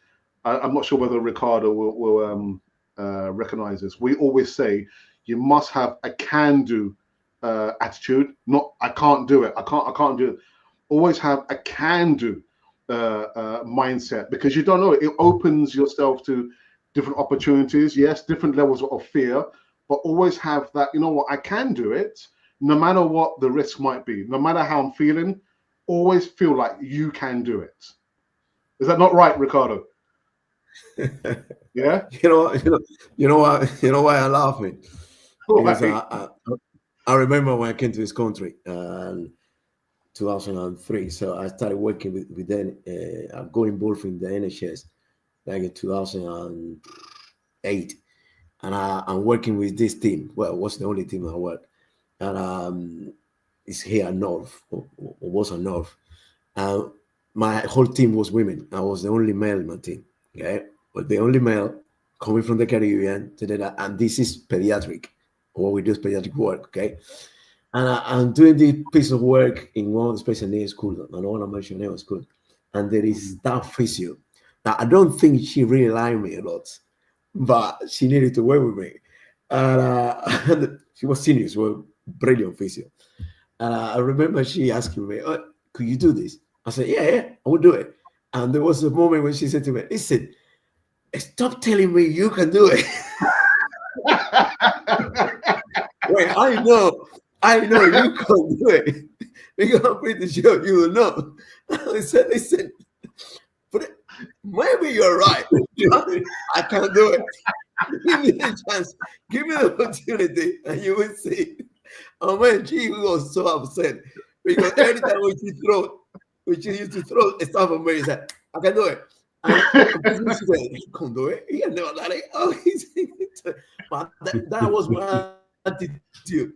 I'm not sure whether Ricardo will recognize this. We always say you must have a can-do attitude, not I can't do it. I can't do it. Always have a can-do mindset, because you don't know, it opens yourself to different opportunities. Yes, different levels of fear, but always have that, I can do it, no matter what the risk might be, no matter how I'm feeling. Always feel like you can do it. Is that not right, Ricardo? Yeah. You know why I'm laughing? Because I remember when I came to this country, 2003. So I started working with them. I got involved in the NHS back in 2008, and I'm working with this team. Well, it was the only team I worked, and it's here at North, or was at North. My whole team was women. I was the only male in my team. Okay, but the only male coming from the Caribbean, and this is pediatric. What we do is pediatric work. Okay. And I'm doing this piece of work in one of the special needs schools. I don't want to mention the name of school. And there is that physio. Now, I don't think she really liked me a lot, but she needed to work with me. And she was senior, so brilliant physio. And I remember she asking me, oh, could you do this? I said, yeah, I will do it. And there was a moment when she said to me, listen, stop telling me you can do it. Wait, I know you can do it because I'm pretty sure you will know. I said, listen, but maybe you're right. I can't do it. Give me the chance, give me the opportunity, and you will see. And when she was so upset because every time when she used to throw stuff on me, she said, I can do it. And she said, you can do it. He never done it. Oh, but that was my attitude.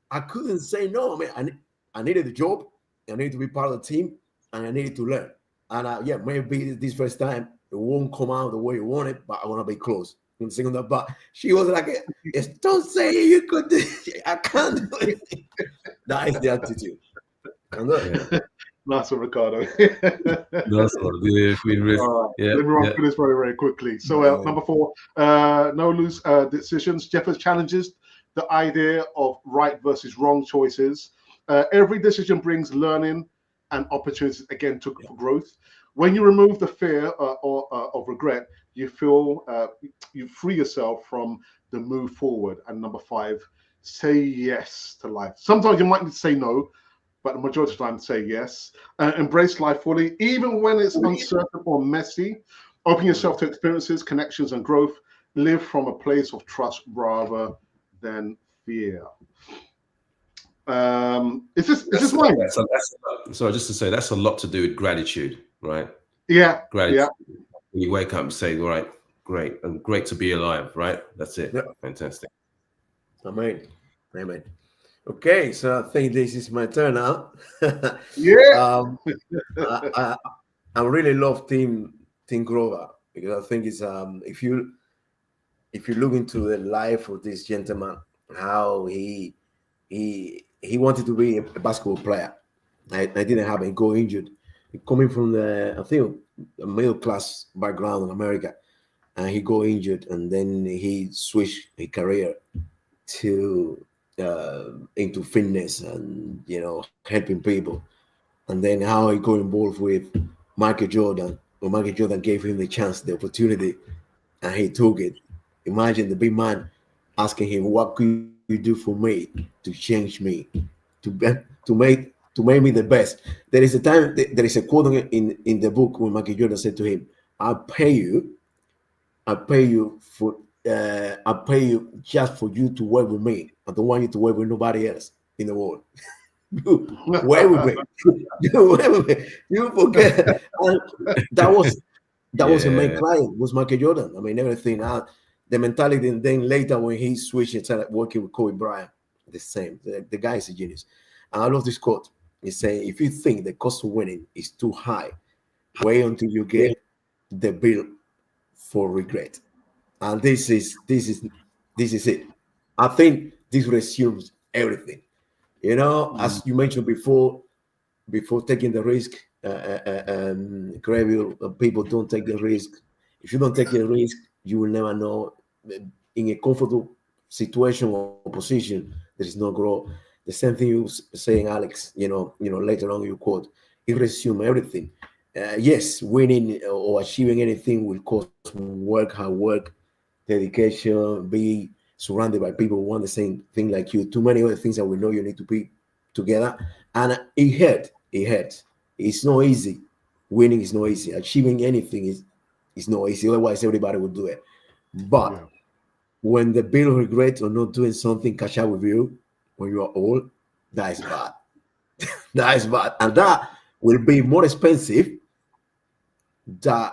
I couldn't say no. I mean, I needed a job. I needed to be part of the team, and I needed to learn. And yeah, maybe this first time it won't come out the way you want it, but I want to be close. But she was like, don't say you could do it. I can't do it. That is the attitude. Nice one, Ricardo. That's what it is. Let me run through this very, very quickly. So number 4, no loose decisions. Jeffers challenges the idea of right versus wrong choices. Every decision brings learning and opportunities, again, for growth. When you remove the fear of regret, you feel you free yourself from the move forward. And number 5, say yes to life. Sometimes you might need to say no, but the majority of the time, say yes. Embrace life fully, even when it's uncertain or messy. Open yourself to experiences, connections, and growth. Live from a place of trust rather than fear. Is this mine? So just to say, that's a lot to do with gratitude, right? Yeah. Gratitude. Yeah. When you wake up and say, all right, great, and great to be alive, right? That's it. Yeah. Fantastic. Amen. Okay, so I think this is my turn now. Yeah. I really love Team Grover because I think it's if you look into the life of this gentleman, how he wanted to be a basketball player. I didn't have him go injured. Coming from I think a middle class background in America, and he got injured, and then he switched his career to into fitness and helping people, and then how he got involved with Michael Jordan. When Michael Jordan gave him the chance, the opportunity, and he took it. Imagine the big man asking him, "What could you do for me to change me, to make me the best?" There is a time. There is a quote in the book when Michael Jordan said to him, "I pay you just for you to work with me. I don't want you to work with nobody else in the world." Work with me. You forget. That was a main client, was Michael Jordan. I mean, everything. The mentality, and then later when he switched and started working with Kobe Bryant, the same. The guy is a genius. And I love this quote. He's saying, if you think the cost of winning is too high, wait until you get the bill for regret. And this is it. I think this resumes everything. As you mentioned before taking the risk, people don't take the risk. If you don't take the risk, you will never know. In a comfortable situation or position, there is no growth. The same thing you saying, Alex. Later on you quote, it resumes everything. Yes, winning or achieving anything will cost work, hard work, dedication, be surrounded by people who want the same thing like you. Too many other things that we know you need to be together. And it hurts. It's not easy. Winning is not easy. Achieving anything is not easy. Otherwise, everybody would do it. But when the bill of regret or not doing something catch up with you, when you are old, that is bad. That is bad. And that will be more expensive than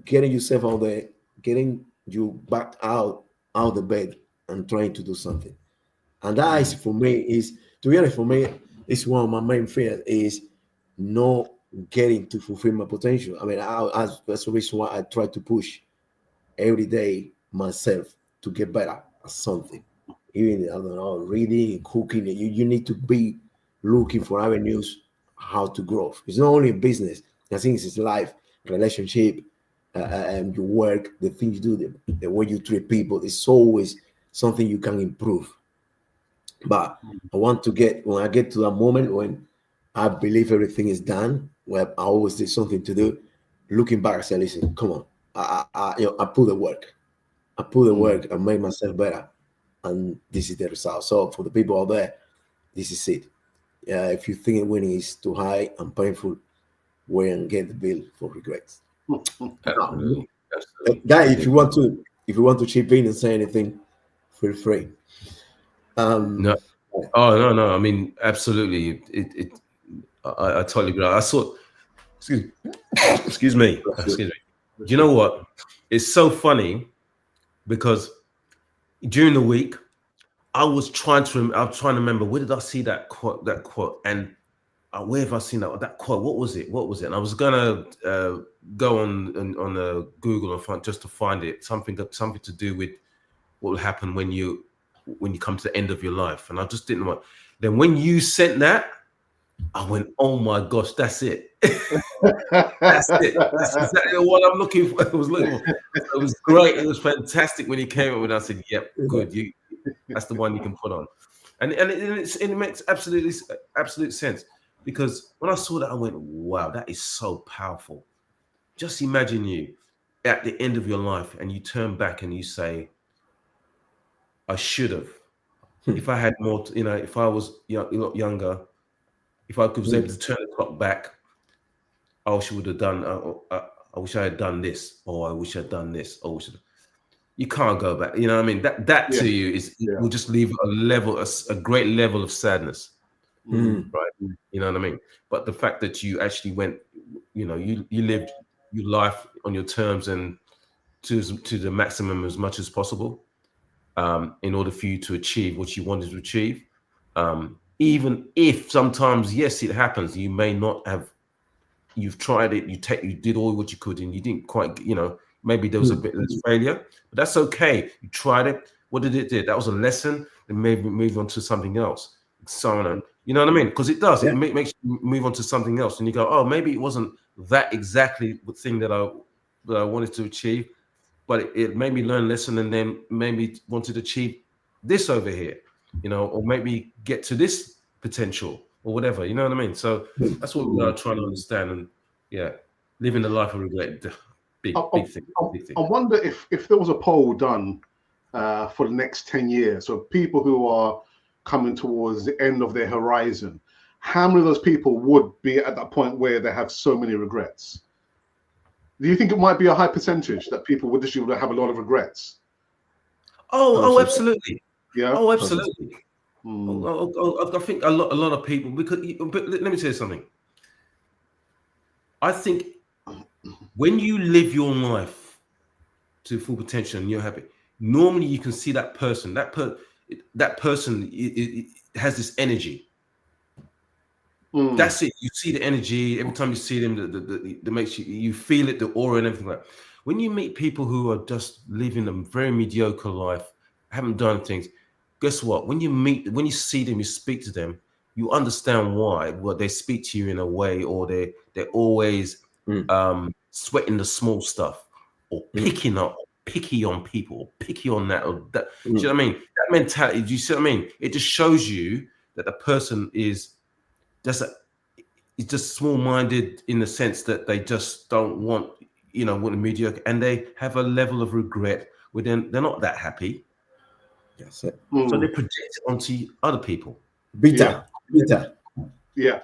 getting yourself out there, getting you back out of the bed and trying to do something. And that is, for me, is, to be honest, for me, it's one of my main fears is not getting to fulfill my potential. I mean, that's the reason why I try to push every day myself to get better at something. Even, I don't know, reading, cooking, you need to be looking for avenues how to grow. It's not only business. I think it's life, relationship, and your work, the things you do, the way you treat people. It's always something you can improve. But I want to when I get to that moment when I believe everything is done, where I always did something to do, looking back, I say, listen, come on, I put the work. I put the work and make myself better. And this is the result. So for the people out there, this is it. If you think winning is too high and painful, wait and get the bill for regrets. Absolutely. Guy, if you want to chip in and say anything, feel free. No. Oh no. I mean, absolutely. I totally agree. I saw. Excuse me. Do you know what? It's so funny because during the week, I was trying to remember, where did I see that quote, and where have I seen that quote? What was it? And I was gonna go on Google and just to find it, something to do with what will happen when you come to the end of your life. And I just didn't know. Then when you sent that, I went, oh my gosh, that's it. That's it. That's exactly what I'm looking for. It was great. It was fantastic when he came up with it. I said, yep, good. That's the one you can put on. And it makes absolute sense. Because when I saw that, I went, wow, that is so powerful. Just imagine you at the end of your life and you turn back and you say, I should have. If I had more, if I was a lot younger, if I was able to turn the clock back, I wish I would have done, I wish I had done this, or I wish I'd done this, or you can't go back. You know what I mean? That to you will just leave a great level of sadness. Right? You know what I mean? But the fact that you actually went, you lived your life on your terms and to the maximum as much as possible, in order for you to achieve what you wanted to achieve. Even if sometimes, yes, it happens, you may not have, you've tried it, you did all what you could and you didn't quite, maybe there was a bit of failure, but that's okay. You tried it. What did it do? That was a lesson, and maybe move on to something else. So on. You know what I mean? Because it does. It makes you move on to something else, and you go, oh, maybe it wasn't that exactly the thing that I wanted to achieve, but it made me learn a lesson, and then maybe wanted to achieve this over here, or maybe get to this potential or whatever. You know what I mean? So that's what we are trying to understand, and living the life of regret, big thing. I wonder if there was a poll done for the next 10 years, so people who are coming towards the end of their horizon, how many of those people would be at that point where they have so many regrets? Do you think it might be a high percentage that people would just have a lot of regrets? Oh, absolutely. Yeah. Oh, absolutely. I think a lot of people, but let me tell you something. I think when you live your life to full potential and you're happy, normally you can see that person. That person it has this energy. That's it. You see the energy every time you see them. That makes you feel it, the aura and everything like that. When you meet people who are just living a very mediocre life, haven't done things, guess what? When you see them, you speak to them, you understand why. Well, they speak to you in a way, or they're always sweating the small stuff, or picky on people, picky on that, or that. Do you know what I mean? That mentality. Do you see what I mean? It just shows you that the person is just small-minded in the sense that they just don't want a mediocre, and they have a level of regret where they're not that happy. That's it. So they project it onto other people. Bitter. Yeah.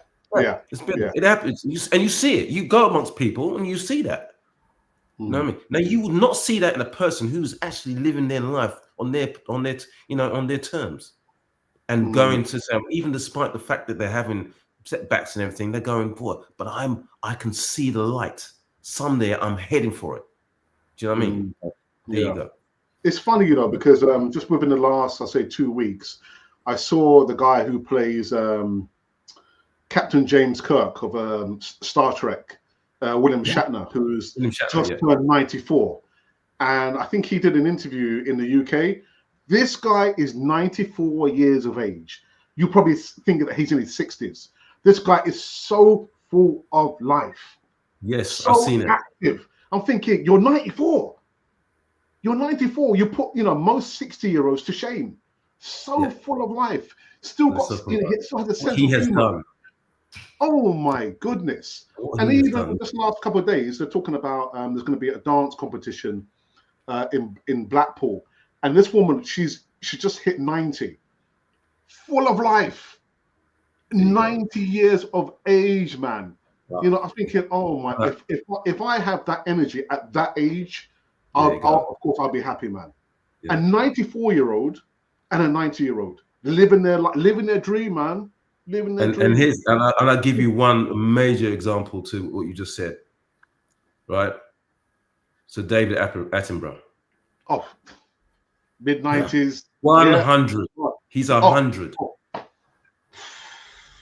It's bitter. It happens, and you see it. You go amongst people and you see that. You know what I mean? Now you would not see that in a person who's actually living their life on their terms, and going to say, even despite the fact that they're having setbacks and everything, they're going, boy, but I can see the light. Someday I'm heading for it. Do you know what I mean? There you go. It's funny, because just within the last, I'll say 2 weeks, I saw the guy who plays Captain James Kirk of Star Trek, William Shatner, who's just turned 94. And I think he did an interview in the UK. This guy is 94 years of age. You probably think that he's in his 60s. This guy is so full of life. Yes, so I've seen active. it. I'm thinking, you're 94. You're 94. You put, most 60-year-olds to shame. So full of life. Still got, still has a sense he of has humor. done. Oh my goodness! And even this last couple of days, they're talking about there's going to be a dance competition in Blackpool, and this woman, she just hit 90, full of life, 90 years of age, man. Wow. I'm thinking, oh my, if I have that energy at that age, of course I'll be happy, man. A 94-year-old and a 90-year-old living their dream, man. Living their dream. And I'll give you one major example to what you just said, right? So David Attenborough. Oh, mid-90s. 100. Yeah. He's 100.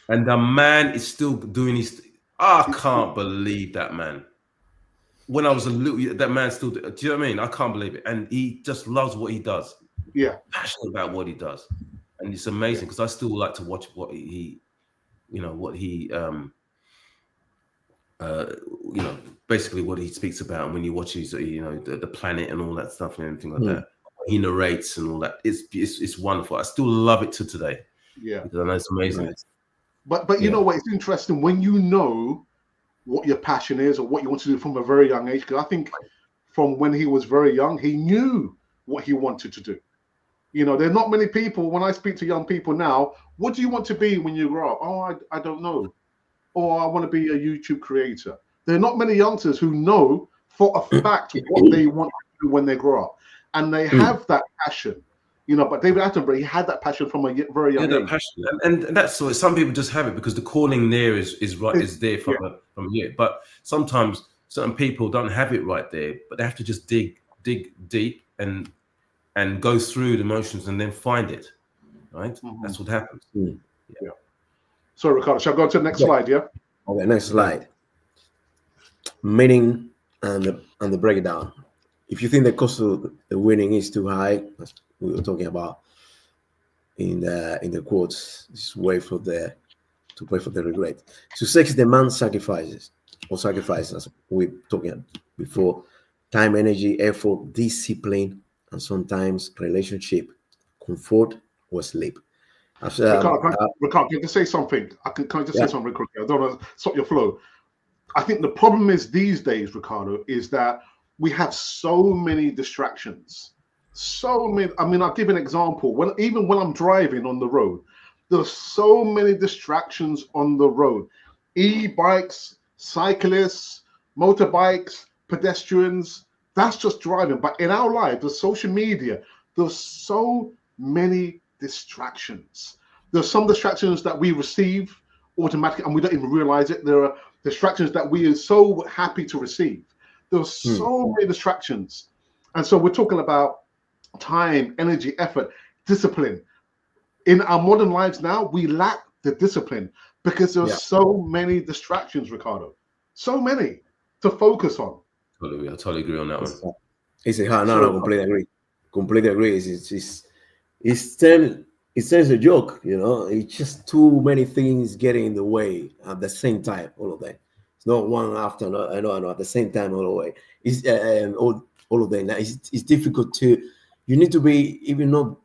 And the man is still doing his... I can't believe that, man. When I was a little... That man still... Do you know what I mean? I can't believe it. And he just loves what he does. Yeah. Passionate about what he does. And it's amazing because I still like to watch what basically what he speaks about. And when you watch his, the planet and all that stuff and everything like that, he narrates and all that. It's wonderful. I still love it to today. Yeah, because I know it's amazing. Right. But you know what? It's interesting when you know what your passion is or what you want to do from a very young age. Because I think from when he was very young, he knew what he wanted to do. There are not many people, when I speak to young people now, what do you want to be when you grow up? Oh, I don't know. Or I want to be a YouTube creator. There are not many youngsters who know for a fact what they want to do when they grow up. And they have that passion. But David Attenborough, he had that passion from a very young age. Passion. And that's what some people just have it because the calling there is there from here. But sometimes certain people don't have it right there, but they have to just dig deep and go through the motions and then find it, right? That's what happens. Yeah. So, Ricardo, shall I go to the next slide, yeah? Okay, next slide. Meaning and the breakdown. If you think the cost of the winning is too high, as we were talking about in the quotes, just wait for to pay for the regret. Success demands sacrifices, as we were talking before. Time, energy, effort, discipline, and sometimes relationship, comfort, or sleep. Ricardo, can I just say something? Can I just say something quickly? I don't want to stop your flow. I think the problem is these days, Ricardo, is that we have so many distractions. So many. I mean, I'll give an example. Even when I'm driving on the road, there's so many distractions on the road. E-bikes, cyclists, motorbikes, pedestrians. That's just driving. But in our lives, the social media, there's so many distractions. There's some distractions that we receive automatically and we don't even realize it. There are distractions that we are so happy to receive. There's so many distractions. And so we're talking about time, energy, effort, discipline. In our modern lives now, we lack the discipline because there's so many distractions, Ricardo. So many to focus on. I totally agree on that one. Completely agree. Completely agree. It turns a joke, It's just too many things getting in the way at the same time. All of that. It's not one after another. I know. At the same time, all the way. It's all of them. It's difficult to. You need to be even not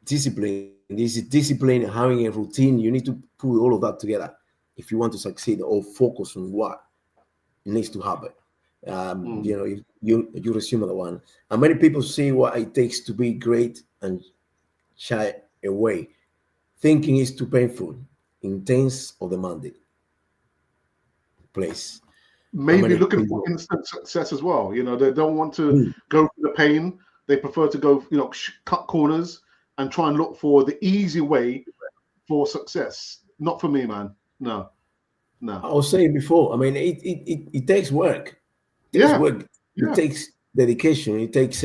disciplined. This is discipline, having a routine. You need to put all of that together if you want to succeed or focus on what needs to happen. You resume the one. And many people see what it takes to be great and shy away. Thinking is too painful, intense, or demanding. Place. Maybe looking for instant success as well. They don't want to go through the pain. They prefer to go, cut corners, and try and look for the easy way for success. Not for me, man. No. I was saying before, I mean, it takes work. It takes Yeah. work. Yeah. It takes dedication. It takes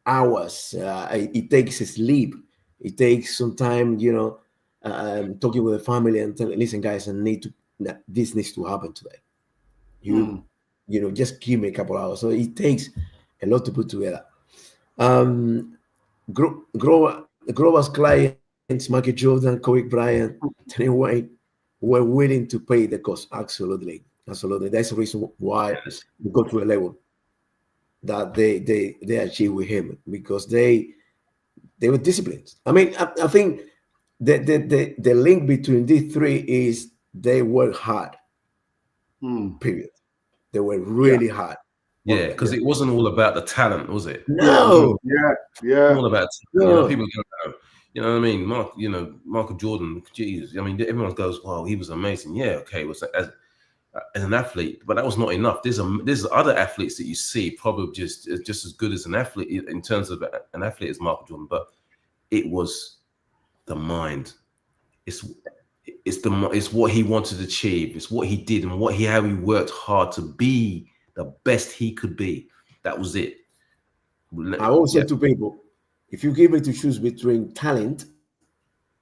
hours. It takes sleep. It takes some time, talking with the family and telling, listen, guys, this needs to happen today. Just give me a couple hours. So it takes a lot to put together. Grover's clients, Michael Jordan, Kobe Bryant, Tony Wayne, were willing to pay the cost. Absolutely. That's the reason why we go to a level that they achieve with him, because they were disciplined. I mean, I think the link between these three is they work hard. Period. They were really hard. Yeah, because it wasn't all about the talent, was it? No. Yeah. All about people go, you know what I mean? Michael Jordan, geez. I mean, everyone goes, "Wow, he was amazing." Yeah, okay, was as an athlete, but that was not enough. There's other athletes that you see probably just as good as an athlete in terms of an athlete as Michael Jordan, but it was the mind. It's what he wanted to achieve. It's what he did and how he worked hard to be the best he could be. That was it. I always say to people, if you give me to choose between talent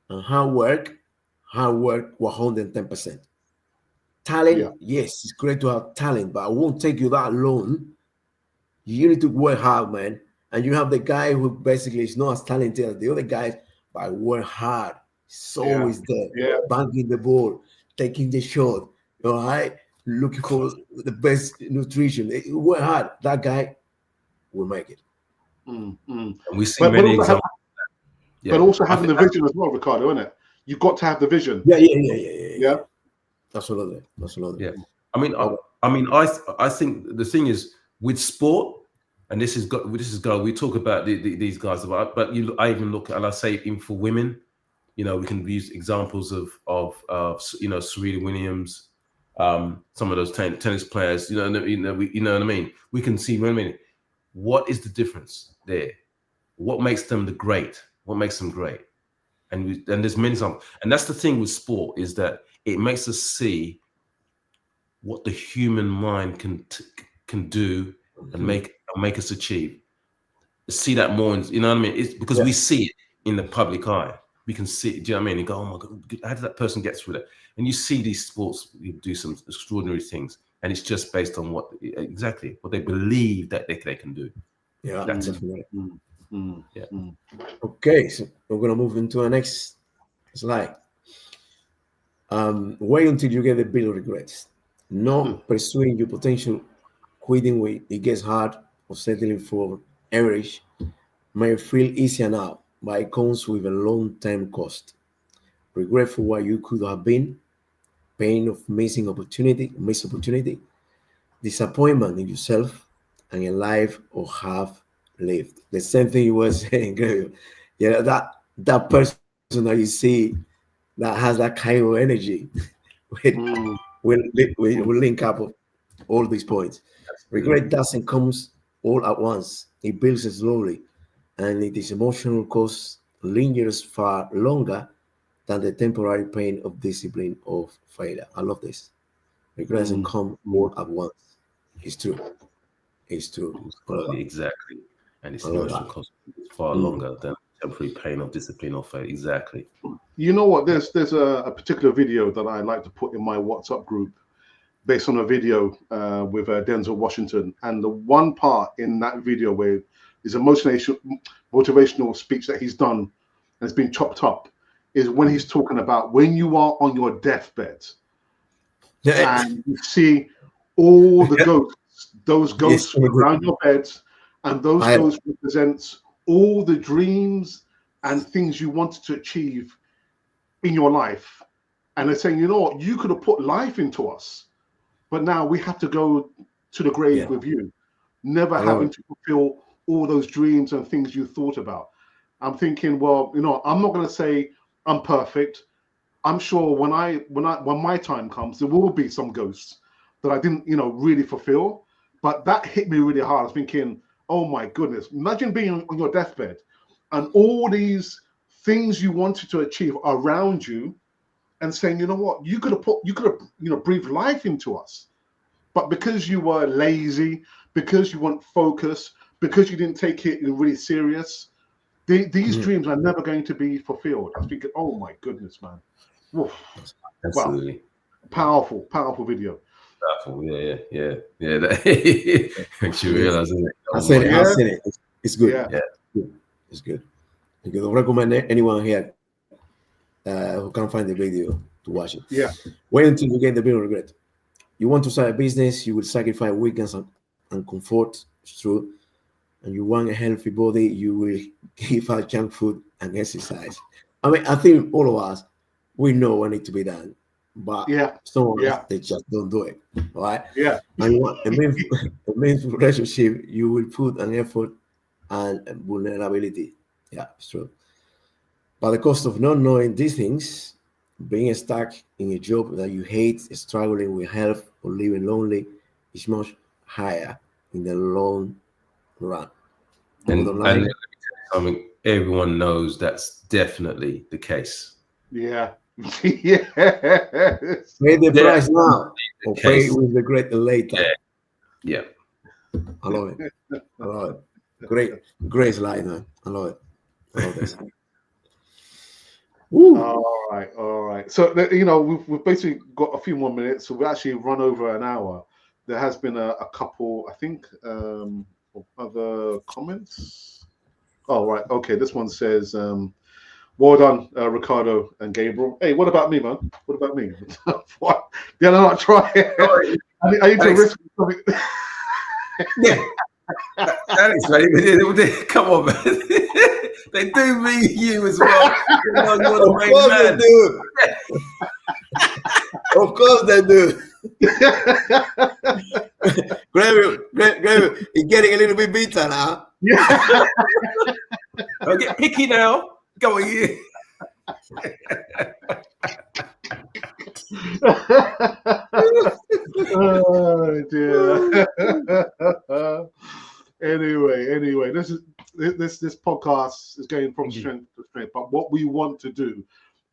and hard work 110%. Talent, yes, it's great to have talent, but I won't take you that long. You need to work hard, man. And you have the guy who basically is not as talented as the other guys, but work hard. It's always there, banging the ball, taking the shot, all right, looking for the best nutrition. Work hard. That guy will make it. And we see many examples. But also having the vision as well, Ricardo, isn't it? You've got to have the vision. Yeah. Absolutely. Yeah. I mean, I think the thing is with sport, and this is we talk about these guys, but I even look, and I say even for women, we can use examples of Serena Williams, some of those tennis players. You know what I mean. We can see what is the difference there? What makes them great? What makes them great? And there's many examples. And that's the thing with sport, is that it makes us see what the human mind can do and make us achieve. See that more, you know what I mean? It's because we see it in the public eye. We can see it, do you know what I mean? And go, oh my God, how did that person get through that? And you see these sports do some extraordinary things, and it's just based on what they believe that they can do. Yeah, that's definitely. Okay, so we're gonna move into the next slide. Wait until you get the bill of regrets. Not pursuing your potential, quitting when it gets hard, or settling for average may feel easier now, but it comes with a long-term cost. Regret for what you could have been, pain of missed opportunity, disappointment in yourself, and a life or have lived. The same thing you were saying, Greg. Yeah, that person that you see that has that kind of energy will link up all these points. Regret doesn't come all at once. It builds slowly, and it is emotional cost lingers far longer than the temporary pain of discipline of failure. I love this. Regret doesn't come all at once. It's true. Exactly. And it's emotional cost far longer than temporary pain of discipline or failure. Exactly. You know what? There's a particular video that I like to put in my WhatsApp group based on a video with Denzel Washington. And the one part in that video where is a motivational speech that he's done and it's been chopped up is when he's talking about when you are on your deathbed and you see all the ghosts, those ghosts around your beds, and those ghosts represents all the dreams and things you wanted to achieve in your life. And they're saying, you know what, you could have put life into us, but now we have to go to the grave with you, never having to fulfill all those dreams and things you thought about. I'm thinking, well, I'm not going to say I'm perfect. I'm sure when my time comes, there will be some ghosts that I didn't, really fulfill. But that hit me really hard. I was thinking, oh my goodness, imagine being on your deathbed and all these things you wanted to achieve around you, and saying, you know what, you could have breathed life into us, but because you were lazy, because you weren't focused, because you didn't take it really serious, these dreams are never going to be fulfilled. I was thinking, oh my goodness, man. Woof. Absolutely. Wow. Powerful video. Powerful. Yeah. That makes you realize, isn't it? I've seen it. It's good. Yeah. It's good. I don't recommend anyone here who can't find the video to watch it. Yeah. Wait until you get the bill of regret. You want to start a business, you will sacrifice weekends and comfort. It's true. And you want a healthy body, you will give out junk food and exercise. I mean, I think all of us, we know what needs to be done. But some of us, they just don't do it. All right? Yeah. And you want a meaningful relationship, you will put an effort and vulnerability. Yeah, it's true. But the cost of not knowing these things, being stuck in a job that you hate, struggling with health, or living lonely, is much higher in the long run. And something everyone knows that's definitely the case. Yeah. Yes. Pay the price now, or pay with the great later. Yeah. I love it. Great slide, man. I love it. I love this. All right. So we've basically got a few more minutes. So we actually run over an hour. There has been a couple, I think, of other comments. Oh, right. Okay. This one says, well done, Ricardo and Gabriel. Hey, what about me, man? What about me? What? Did I not try it? I need to risk something. Yeah. Alex, mate, come on, man. They do mean you as well. Of course they do. Of course they do. Gabriel, you're getting a little bit bitter now. Yeah. Don't get picky now. Go on, you. Oh dear. Anyway, this podcast is going from strength to strength. But what we want to do,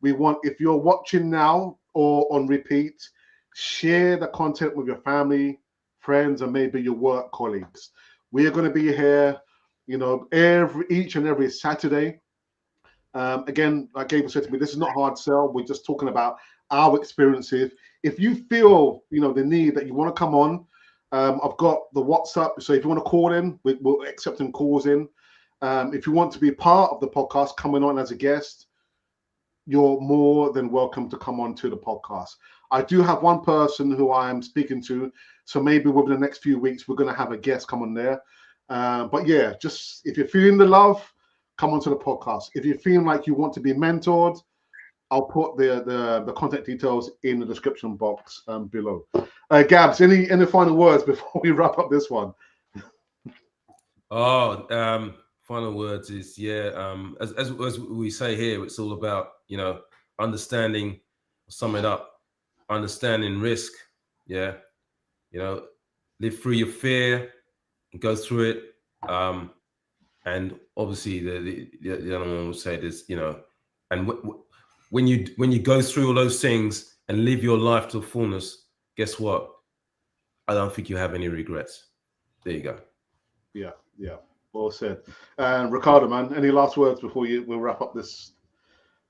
if you're watching now or on repeat, share the content with your family, friends, and maybe your work colleagues. We are going to be here, each and every Saturday. Again, like Gabriel said to me, this is not hard sell. We're just talking about our experiences. If you feel, the need that you want to come on, I've got the WhatsApp. So if you want to call in, we'll accept them calls in. If you want to be part of the podcast, coming on as a guest, you're more than welcome to come on to the podcast. I do have one person who I am speaking to. So maybe within the next few weeks, we're going to have a guest come on there. But yeah, just if you're feeling the love, come onto the podcast. If you feel like you want to be mentored, I'll put the contact details in the description box below. Gabs, any final words before we wrap up this one? Final words is as we say here, it's all about understanding. Sum it up, understanding risk. Yeah, live through your fear and go through it. And obviously the other one will say this, and when you go through all those things and live your life to the fullness, guess what? I don't think you have any regrets. There you go. Yeah. Well said. And Ricardo, man, any last words before we'll wrap up this?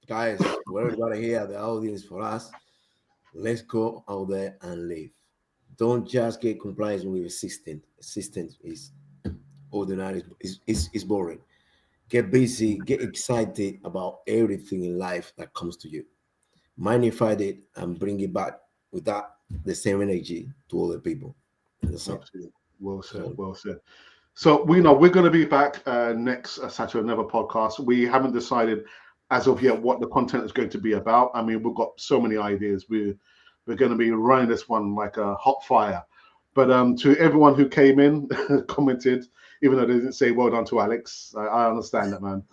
Guys, for everybody here, the audience, for us, let's go out there and live. Don't just get compliance with assistance. Assistance is ordinary. It's boring. Get busy. Get excited about everything in life that comes to you. Magnify it and bring it back with the same energy to other people. Absolutely. Well said. So we're going to be back next Saturday, another podcast. We haven't decided as of yet what the content is going to be about. I mean, we've got so many ideas. We're going to be running this one like a hot fire. But to everyone who came in, commented, even though they didn't say well done to Alex, I understand that, man.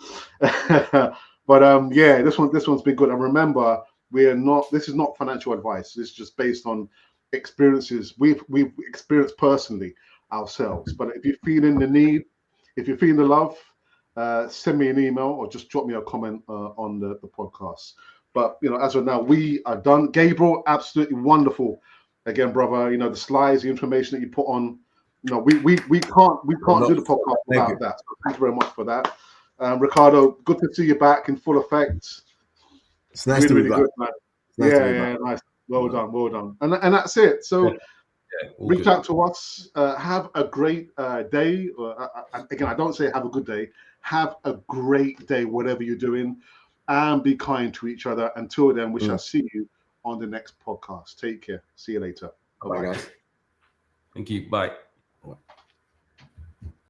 But yeah, this one's been good. And remember, this is not financial advice. This is just based on experiences we've experienced personally ourselves. But if you're feeling the need, if you're feeling the love, send me an email or just drop me a comment on the podcast. But as of now, we are done. Gabriel, absolutely wonderful. Again, brother, the slides, the information that you put on, we can't do the podcast without that. So thank you very much for that. Ricardo, good to see you back in full effect. It's nice to be back. Good, man. Yeah, nice. Well done. And that's it. So reach out to us. Have a great day. Again, I don't say have a good day. Have a great day, whatever you're doing, and be kind to each other. Until then, we shall see you on the next podcast. Take care. See you later. Bye, guys. Thank you. Bye.